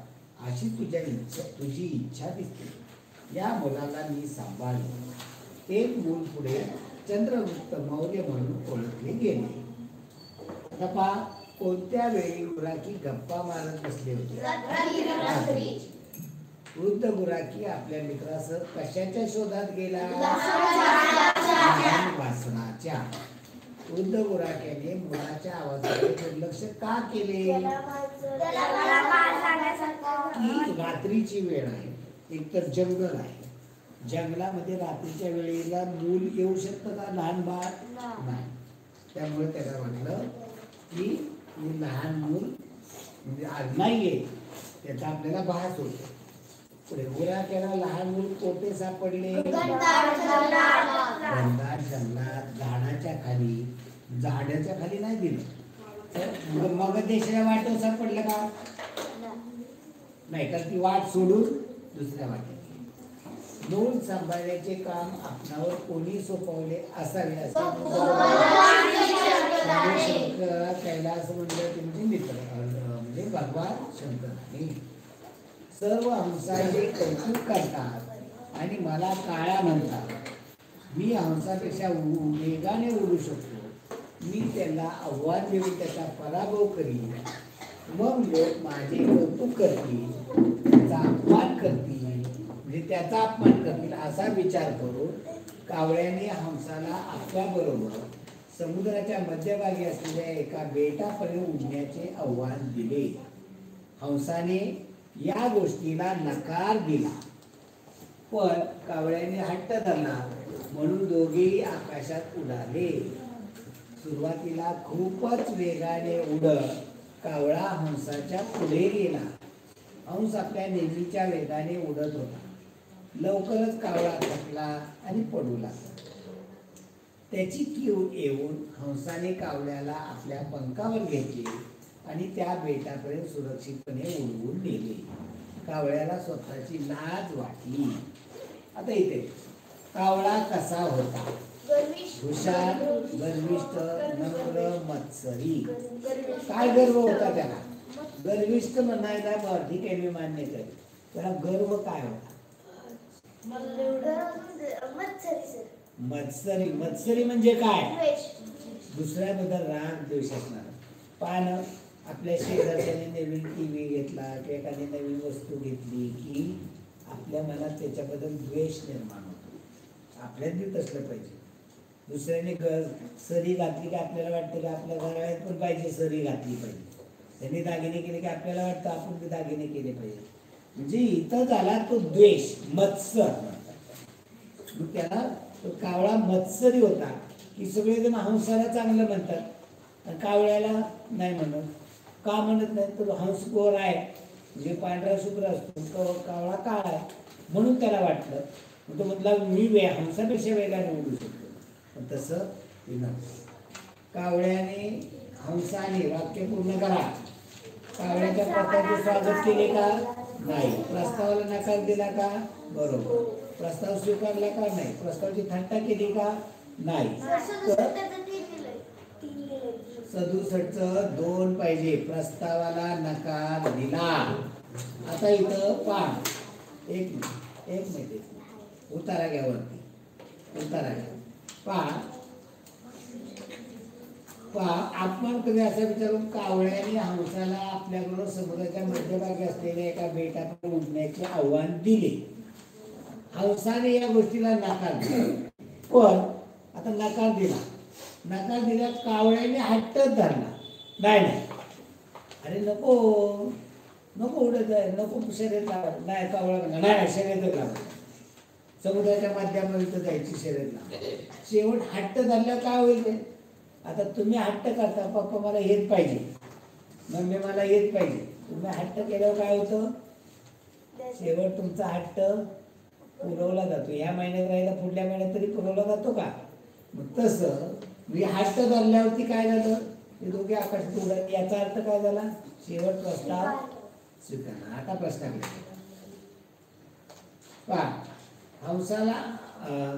अशी तुझी इच्छा दिसते. या मुलाला मी सांभाळले. एक मूल पुढे चंद्रगुप्त मौर्य म्हणून ओळखले गेले. आता पहा, कोणत्या वेळी गुराखी गप्पा मारत बसले होते? वृद्ध गुराखी आपल्या मित्रासह कशाच्या शोधात गेला? वासराच्या. वृद्ध गुराख्याने मुलाच्या आवाजाकडे दुर्लक्ष का केले? त्याला मार लागण्यासारखा की रात्रीची वेळ आहे, एकतर जंगल आहे, जंगलामध्ये रात्रीच्या वेळेला मूल येऊ शकतं का? लहान बाळ नाही. त्यामुळे त्याला म्हटलं की हे लहान मूल म्हणजे आज नाहीये, त्याचा आपल्याला भास होतो. पुढे गुराख्याला लहान मूल कोठे सापडले? घनदाट घनदाट जंगलात, झाडाच्या खाली. झाडाच्या खाली नाही दिलं तर मग देशाच्या वाटेवर सापडलं का? नाही, तर ती वाट सोडून दुसऱ्या वाटेत. मूल सांभाळण्याचे काम आपणावर कोणी सोपवले असावे असे शंकराला कैलास म्हणलं त्यांचे मित्र म्हणजे भगवान शंकराने. सर्व हंसाचे कौतुक करतात आणि मला काळा म्हणतात. मी हंसापेक्षा वेगाने उडू शकतो. मी त्याला आव्हान देऊन त्याचा पराभव करीन. मग लोक माझे कौतुक करतील, त्याचा अपमान करतील, म्हणजे त्याचा अपमान करतील असा विचार करून कावळ्याने हंसाला आपल्याबरोबर समुद्राच्या मध्यभागी असलेल्या एका बेटापर्यंत उडण्याचे आव्हान दिले. हंसाने या गोष्टीला नकार दिला, पण कावळ्याने हट्ट धरला म्हणून दोघेही आकाशात उडाले. सुरुवातीला खूपच वेगाने उडत कावळा हंसाच्या पुढे गेला. हंस आपल्या नेहमीच्या वेगाने उडत होता. लवकरच कावळा थकला आणि पडू लागला. त्याची कीव येऊन हंसाने कावळ्याला आपल्या पंखावर घेतले आणि त्या बेटापर्यंत सुरक्षितपणे उडवून नेले. कावळ्याला स्वतःची लाज वाटली. आता इथे कावळा कसा होता? हुशार, गर्विष्ठ, नम्र, मत्सरी. काय गर्व होता त्याला? गर्विष्ठ म्हणायला ठीक आहे, मी मान्य करते. त्याला गर्व काय होता? मत्सरी. मत्सरी म्हणजे काय? दुसऱ्याबद्दल राग द्वेष असणार. पान आपल्या शेजारच्याने नवीन टीव्ही घेतला किंवा एखादी नवीन वस्तू घेतली की आपल्या मनात त्याच्याबद्दल द्वेष निर्माण होतो. आपल्यात बी तसलं पाहिजे. दुसऱ्याने सरी घातली की आपल्याला वाटतं की आपल्या घरात पण पाहिजे, सरी घातली पाहिजे. त्यांनी दागिने केले की आपल्याला वाटतं आपण ते दागिने केले पाहिजे. म्हणजे इथं झाला तो द्वेष, मत्सर. मग त्याला तो कावळा मत्सरी होता की सगळेजण हंसाला चांगलं म्हणतात आणि कावळ्याला नाही म्हणत. का म्हणत नाही? तर हंस गोर आहे, जे पांढरा शुभ्र असतो, कावळा काळा आहे म्हणून त्याला वाटलं. तो म्हटला मी हंसापेक्षा वेगाने उडू शकतो. पण तसं कावळ्याने हंसाने वाक्य पूर्ण करा. कावळ्याच्या प्रस्तावाचे स्वागत केले का? नाही. प्रस्तावाला नकार दिला का? बरोबर. प्रस्ताव स्वीकारला का? नाही. प्रस्तावाची थट्टा केली का? नाही. 67 2 पाहिजे. प्रस्तावाला नकार दिला. आता इथं पहा, एक मिनिट उतारा घ्या वरती. उतारा घ्या. पहा अपमान कधी असा विचारून कावळ्याने हंसाला आपल्याबरोबर समुद्राच्या मध्यभागी असलेल्या एका बेटावर उडण्याचे आव्हान दिले. हंसाने या गोष्टीला नकार दिला. पण आता नकार दिला कावळ्याने हट्टच धरला. नाही, अरे नको उडत आहे, नको शर्यत लावा. नाही, कावळा नाही, शर्यतच लावा. समुद्राच्या माध्यमात जायची शर्यत लावा. शेवट हट्ट धरला काय होईल ते? आता तुम्ही हट्ट करता, पप्पा मला हेच पाहिजे, मम्मी मला हेच पाहिजे. तुम्ही हट्ट केल्यावर काय होतं? शेवट तुमचा हट्ट पुरवला जातो. या महिन्यात राहिला, पुढल्या महिन्यात तरी पुरवला जातो का? मग तसं मी हट्ट धरल्यावरती काय झालं? ते दोघे आकाशात उडत. याचा अर्थ काय झाला? शेवट प्रस्ताव स्वीकारला. आता प्रस्ताव पहा, हंसाला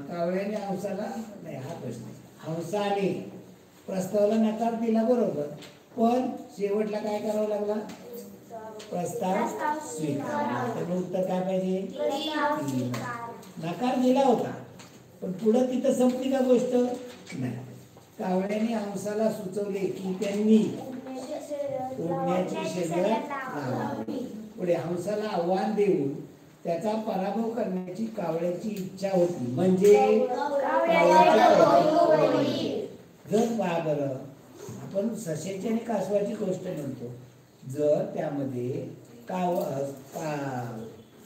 कावळ्याने हंसाला नाही, हा प्रश्न. हंसाने प्रस्तावाला नकार दिला बरोबर, पण शेवटला काय करावं लागला? प्रस्ताव स्वीकारला. त्यामुळे उत्तर काय पाहिजे? नकार दिला होता पण पुढे तिथं संपली का गोष्ट? नाही. कावळ्याने हंसाला सुचवले की त्यांनी उडण्याची शर्यत लावावी. पुढे हंसाला आव्हान देऊन त्याचा पराभव करण्याची कावळ्याची इच्छा होती. म्हणजे जर पहा बरं, आपण सश्याची आणि कासवाची गोष्ट म्हणतो, जर त्यामध्ये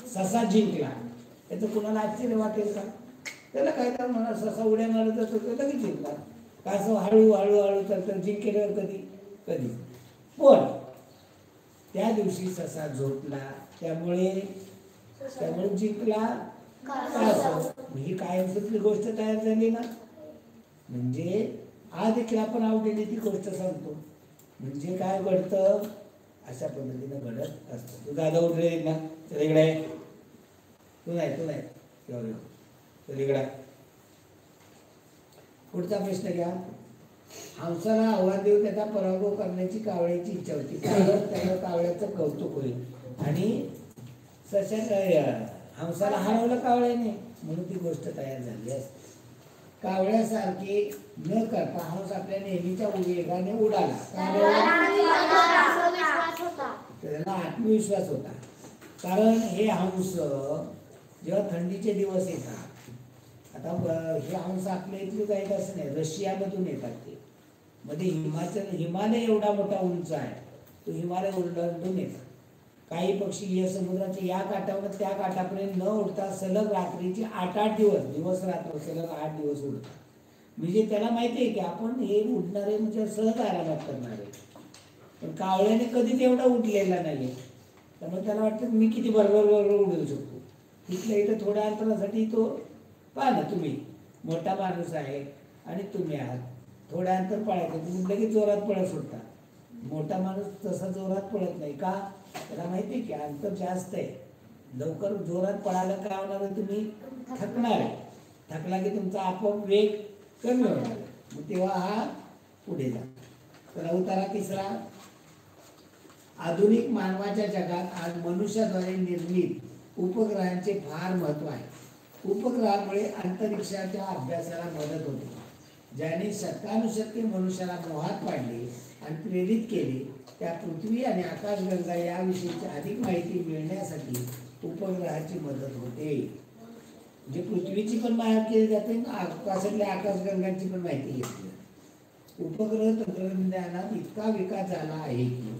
ससा जिंकला त्याचं कुणाला आश्चर्य वाटेल का? त्याला काय तर म्हणा, ससा उड्या मारत जातो तो लगेच जिंकला. कासव हळू तर जिंकेल कधी कधी. पण त्या दिवशी ससा झोपला, त्यामुळे जिंकला कासव. ही कायमस्वरूपी गोष्ट तयार झाली ना. म्हणजे आज देखील आपण आवडीने ती गोष्ट सांगतो. म्हणजे काय घडतं, अशा पद्धतीने घडत असतं. तू दादा उठले ना, तर इकडे आहे. तू नाही तर इकडे. पुढचा प्रश्न घ्या. हंसाला आव्हान देऊन त्याचा पराभव करण्याची कावळ्याची इच्छा होती, कारण त्याला कावळ्याचं कौतुक होईल. आणि हंसाला हरवलं कावळ्याने, म्हणून ती गोष्ट तयार झाली असते. कावळ्यासारखे न करता हंस आपल्या नेहमीच्या वेगाने उडाला. त्याला आत्मविश्वास होता. कारण हे हंस जेव्हा थंडीचे दिवस येतात, आता हे हंस आपल्या इथले काही असं नाही, रशियामधून येतात ते. मध्ये हिमालय एवढा मोठा उंच आहे, तो हिमालय ओलांडून येतात. काही पक्षी या समुद्राच्या या काठावर त्या काठापर्यंत न उडता सलग रात्रीचे 8 दिवस रात्र सलग 8 दिवस उडतात. म्हणजे त्याला माहिती आहे की आपण हे उडणारे म्हणजे सहज आरामात करणारे. पण कावळ्याने कधीच एवढा उडलेला नाही, त्यामुळे त्याला वाटतं मी किती बरोबर उडू शकतो. इथल्या इथं थोड्या अंतरासाठी तो पहा ना, तुम्ही मोठा माणूस आहे आणि तुम्ही आहात, थोड्या अंतर पळायचं, तुम्ही लगेच जोरात पळत सुटता. मोठा माणूस तसा जोरात पळत नाही का? त्याला माहिती आहे की अंतर जास्त आहे, लवकर जोरात पळायला काय होणार आहे, तुम्ही थकणार आहे. थकला की तुमचा आपोआप वेग कमी होणार आहे, मग तेव्हा हा पुढे जा. तर उतारा तिसरा. आधुनिक मानवाच्या जगात आज मनुष्याद्वारे निर्मित उपग्रहांचे फार महत्व आहे. उपग्रहामुळे अंतरिक्षाच्या अभ्यासाला मदत होते, ज्याने शतकानुशतके मनुष्याला मोहात पाडले आणि प्रेरित केले. त्या पृथ्वी आणि आकाशगंगा याविषयीची अधिक माहिती मिळण्यासाठी उपग्रहाची मदत होते. म्हणजे पृथ्वीची पण माहिती केली जाते, आकाशातल्या आकाशगंगांची पण माहिती घेतली. उपग्रह तंत्रज्ञानात इतका विकास झाला आहे की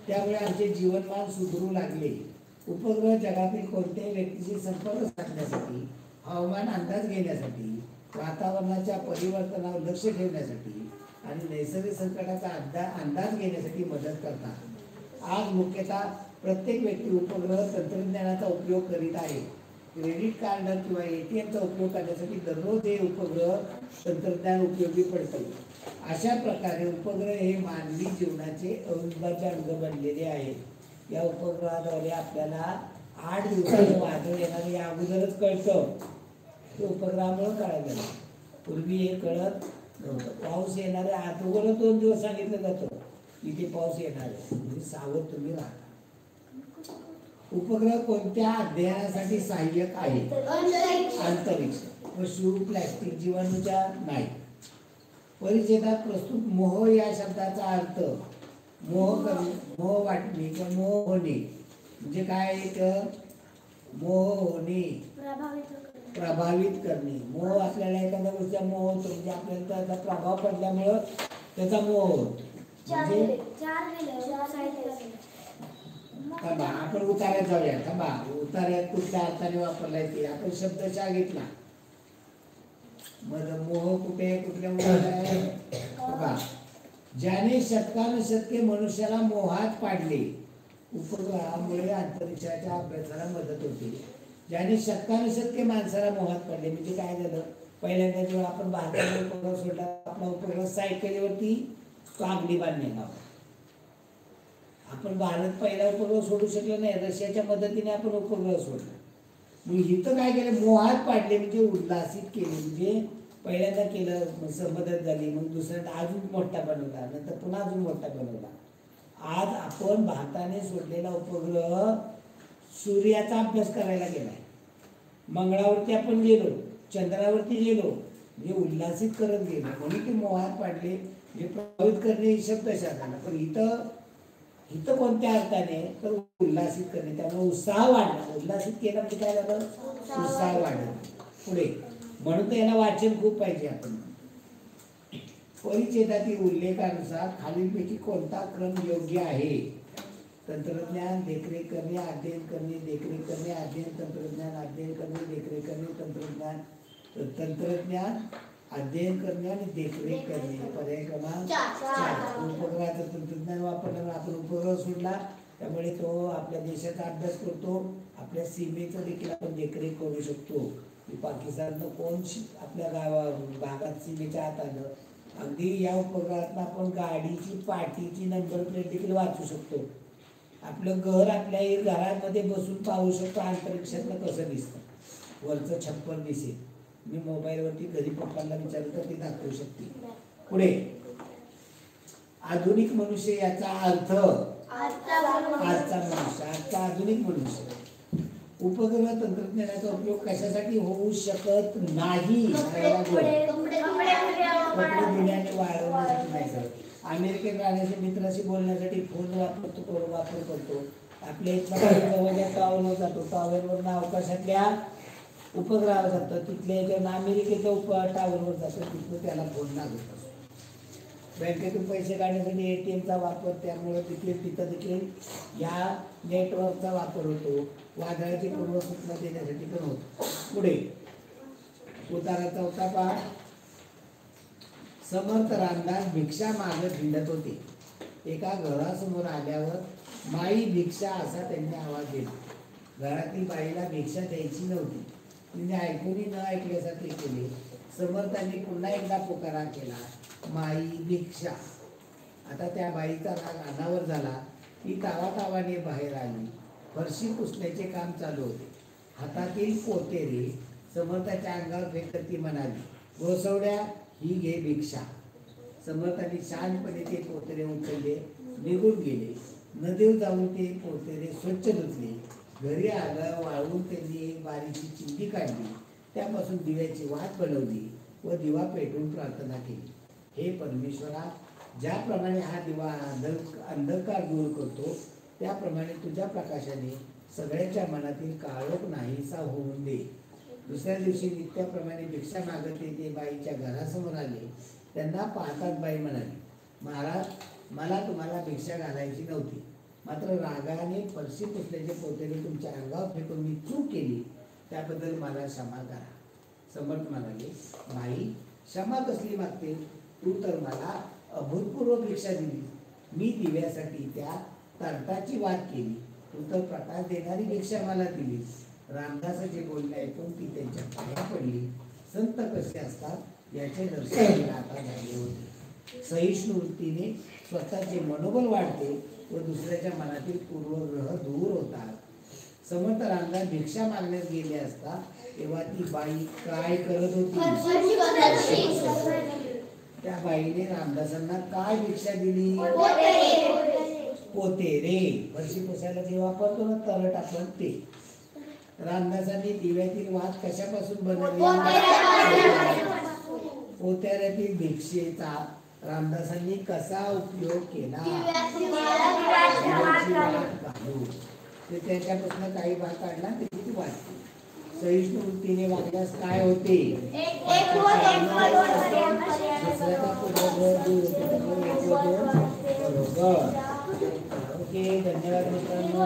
त्यामुळे आमचे जीवनमान सुधारू लागले. उपग्रह जगातील कोणत्याही व्यक्तीशी संपर्क साधण्यासाठी, हवामान अंदाज घेण्यासाठी, वातावरणाच्या परिवर्तनावर लक्ष ठेवण्यासाठी आणि नैसर्गिक संकटाचा अंदाज घेण्यासाठी मदत करतात. आज मुख्यतः प्रत्येक व्यक्ती उपग्रह तंत्रज्ञानाचा उपयोग करीत आहे. क्रेडिट कार्ड किंवा ATMचा उपयोग करण्यासाठी दररोज हे उपग्रह तंत्रज्ञान उपयोगी पडते. अशा प्रकारे उपग्रह हे मानवी जीवनाचे अविभाज्य अंग बनलेले आहे. या उपग्रहाद्वारे आपल्याला 8 दिवसाचं वादळ येणार या अगोदरच कळतं. ते उपग्रहामुळे कळायला, पूर्वी हे कळत नव्हतं. पाऊस येणारे अगोदरच 2 दिवस सांगितलं जातं इथे पाऊस येणार आहे, म्हणजे सावध तुम्ही राहा. उपग्रह कोणत्या अध्ययनासाठी सहाय्यक आहे? अंतरिक्ष. पशु, प्लॅस्टिक, जीवाणूच्या नाही. परिच्छेदात प्रस्तुत मोह या शब्दाचा अर्थ मोह करणे, मोह वाटणे किंवा मोह होणे. म्हणजे काय? मोह होणे, प्रभावित करणे. मोह आपल्याला एखाद्या गोष्टीचा मोह होतो, म्हणजे आपल्याला त्याचा प्रभाव पडल्यामुळं त्याचा मोह होतो. म्हणजे थांबा, आपण उतार्यात जाऊया. थांबा, उतार्यात कुठल्या अर्थाने वापरला येते? आपण शब्दशः घेतला, मग मोह कुठे कुठल्या मोह? ज्याने शतकानुशतके मनुष्याला मोहात पाडले. उपग्रहामुळे अंतरिक्षाच्या अभ्यासाला मदत होते. ज्याने शतकानुशतके माणसाला मोहात पाडले, म्हणजे काय झालं? पहिल्यांदा जेव्हा आपण भारताला उपग्रह सोडला, आपला उपग्रह सायकलीवरती कागदी बांधणे. आपण भारत पहिला उपग्रह सोडू शकलो नाही, रशियाच्या मदतीने आपण उपग्रह सोडला. मग इथं काय केलं? मोहात पाडले, म्हणजे उल्हासित केले. म्हणजे पहिल्यांदा केलं, मदत झाली, मग दुसऱ्यांदा अजून मोठा बनवला, नंतर पुन्हा अजून मोठा बनवला. आज आपण भारताने सोडलेला उपग्रह सूर्याचा अभ्यास करायला गेलाय. मंगळावरती आपण गेलो, चंद्रावरती गेलो, म्हणजे उल्हासित करत गेलो. म्हणून ते मोहात पाडले, म्हणजे प्रभावित करणे ही शब्दशः झाला. पण इथं कोणत्या अर्थाने? तर उल्हासित करणे. त्यामुळे उत्साह वाढला. उल्हासित केला म्हणजे काय झालं? उत्साह वाढला. पुढे म्हणून तर याला वाचन खूप पाहिजे. आपण परिच्छेदातील उल्लेखानुसार खालीलपैकी कोणता क्रम योग्य आहे? तंत्रज्ञान, देखरेख करणे, अध्ययन करणे, देखरेख करणे, अध्ययन, तंत्रज्ञान, अध्ययन करणे, देखरेख करणे, तंत्रज्ञान, तंत्रज्ञान, अध्ययन करणे आणि देखरेख करणे. पर्याय क्रमांक 4. उपग्रहाचं तंत्रज्ञान वापरल्यावर आपण उपग्रह सोडला, त्यामुळे तो आपल्या देशाचा अभ्यास करतो. आपल्या सीमेचं देखील आपण देखरेख करू शकतो की पाकिस्ताननं कोण आपल्या भागात सीमेच्या आत आलं. अगदी या उपग्रहातनं आपण गाडीची पाठीची नंबर प्लेट देखील वाचू शकतो. आपलं घर आपल्या घरामध्ये बसून पाहू शकतो अंतरिक्षातलं कसं दिसतं, वरचं छप्पर दिसेल. मी मोबाईलवरती कधी पप्पांना विचारलं तर ते दाखवू शकते. पुढे आधुनिक मनुष्य याचा अर्थ आजचा मनुष्य, आजचा आधुनिक मनुष्य. उपग्रह तंत्रज्ञानाचा उपयोग कशासाठी होऊ शकत नाही? कपडे धुण्याने वाळवण्यासाठी नाही करत. अमेरिकेत राहण्याच्या मित्राशी बोलण्यासाठी फोन वापर करतो. आपल्या इथल्या टॉवरवर जातो, टॉवरवरून अवकाशातल्या उपग्रहावर जातं, तिथल्या याच्यावर अमेरिकेच्या टॉवरवर जातं, तिथं त्याला फोन लागत असतो. बँकेतून पैसे काढण्यासाठी ATM चा वापर, त्यामुळे तिथं देखील या नेटवर्कचा वापर होतो. वादळाची पूर्वसूचना देण्यासाठी पण होतो. पुढे उतारा 4 पहा. समर्थ रामदास भिक्षा मागत हिंडत होते. एका घरासमोर आल्यावर माई भिक्षा असा त्यांनी आवाज दिला. घरातील बाईला भिक्षा द्यायची नव्हती. तिने ऐकूनही न ऐकल्यासारखे केले. समर्थांनी पुन्हा एकदा पुकारा केला, माई भिक्षा. आता त्या बाईचा राग अनावर झाला. ती तावातावाने बाहेर आली. फरशी पुसण्याचे काम चालू होते. हातातील पोतेरे समर्थाच्या अंगावर फेकत ती म्हणाली, गोसवड्या, ही घे भिक्षा. समर्थांनी शांतपणे ते पोतेरे उचलले, निघून गेले. नदीवर जाऊन ते पोतेरे स्वच्छ धुतले. घरी आलं, वाळून त्यांनी एक बारीची चिंदी काढली. त्यापासून दिव्याची वात बनवली व दिवा पेटवून प्रार्थना केली. हे परमेश्वरा, ज्याप्रमाणे हा दिवा अंधकार दूर करतो, त्याप्रमाणे तुझ्या प्रकाशाने सगळ्यांच्या मनातील काळोख नाहीसा होऊन दे. दुसऱ्या दिवशी नित्याप्रमाणे भिक्षा मागत ते बाईच्या घरासमोर आले. त्यांना पाहताच बाई म्हणाली, महाराज, मला तुम्हाला भिक्षा घालायची नव्हती, मात्र रागाने फरशी पुसल्याचे पोतेरे तुमच्या अंगावर फेकून मी चूक केली, त्याबद्दल मला क्षमा करा. समर्थ म्हणाले, बाई, क्षमा कसली मागते? तू तर मला अभूतपूर्व भिक्षा दिली. मी दिव्यासाठी त्या तर्टाची वाट केली. तू तर प्रकाश देणारी भिक्षा मला दिलीस. रामदासाचे बोलणे ऐकून ती त्यांच्या पाया पडली. संत कसे असतात याचे दर्शन आता झाले होते. सहिष्णू वृत्तीने स्वतःचे मनोबल वाढते व दुसऱ्याच्या मनातील पूर्वग्रह दूर होतात. समर्थ रामदास भिक्षा मागण्यास गेले असता तेव्हा ती बाई काय करत होती? त्या बाईने रामदासांना काय भिक्षा दिली? पोतेरे. फरशी पुसायला जे वापरतो ना तरट आपण ते. रामदासांनी दिव्यातील वात कशापासून बनवली? पोतेऱ्यातील भिक्षेचा रामदासांनी कसा उपयोग केला? ते त्याच्यापासून काही भाग काढला, त्याची वाटते. सहिष्णू वृत्तीने वागल्यास काय होते? दुसऱ्याचा पूर्वग्रह दूर होते. बरोबर. ओके, धन्यवाद मित्रांनो.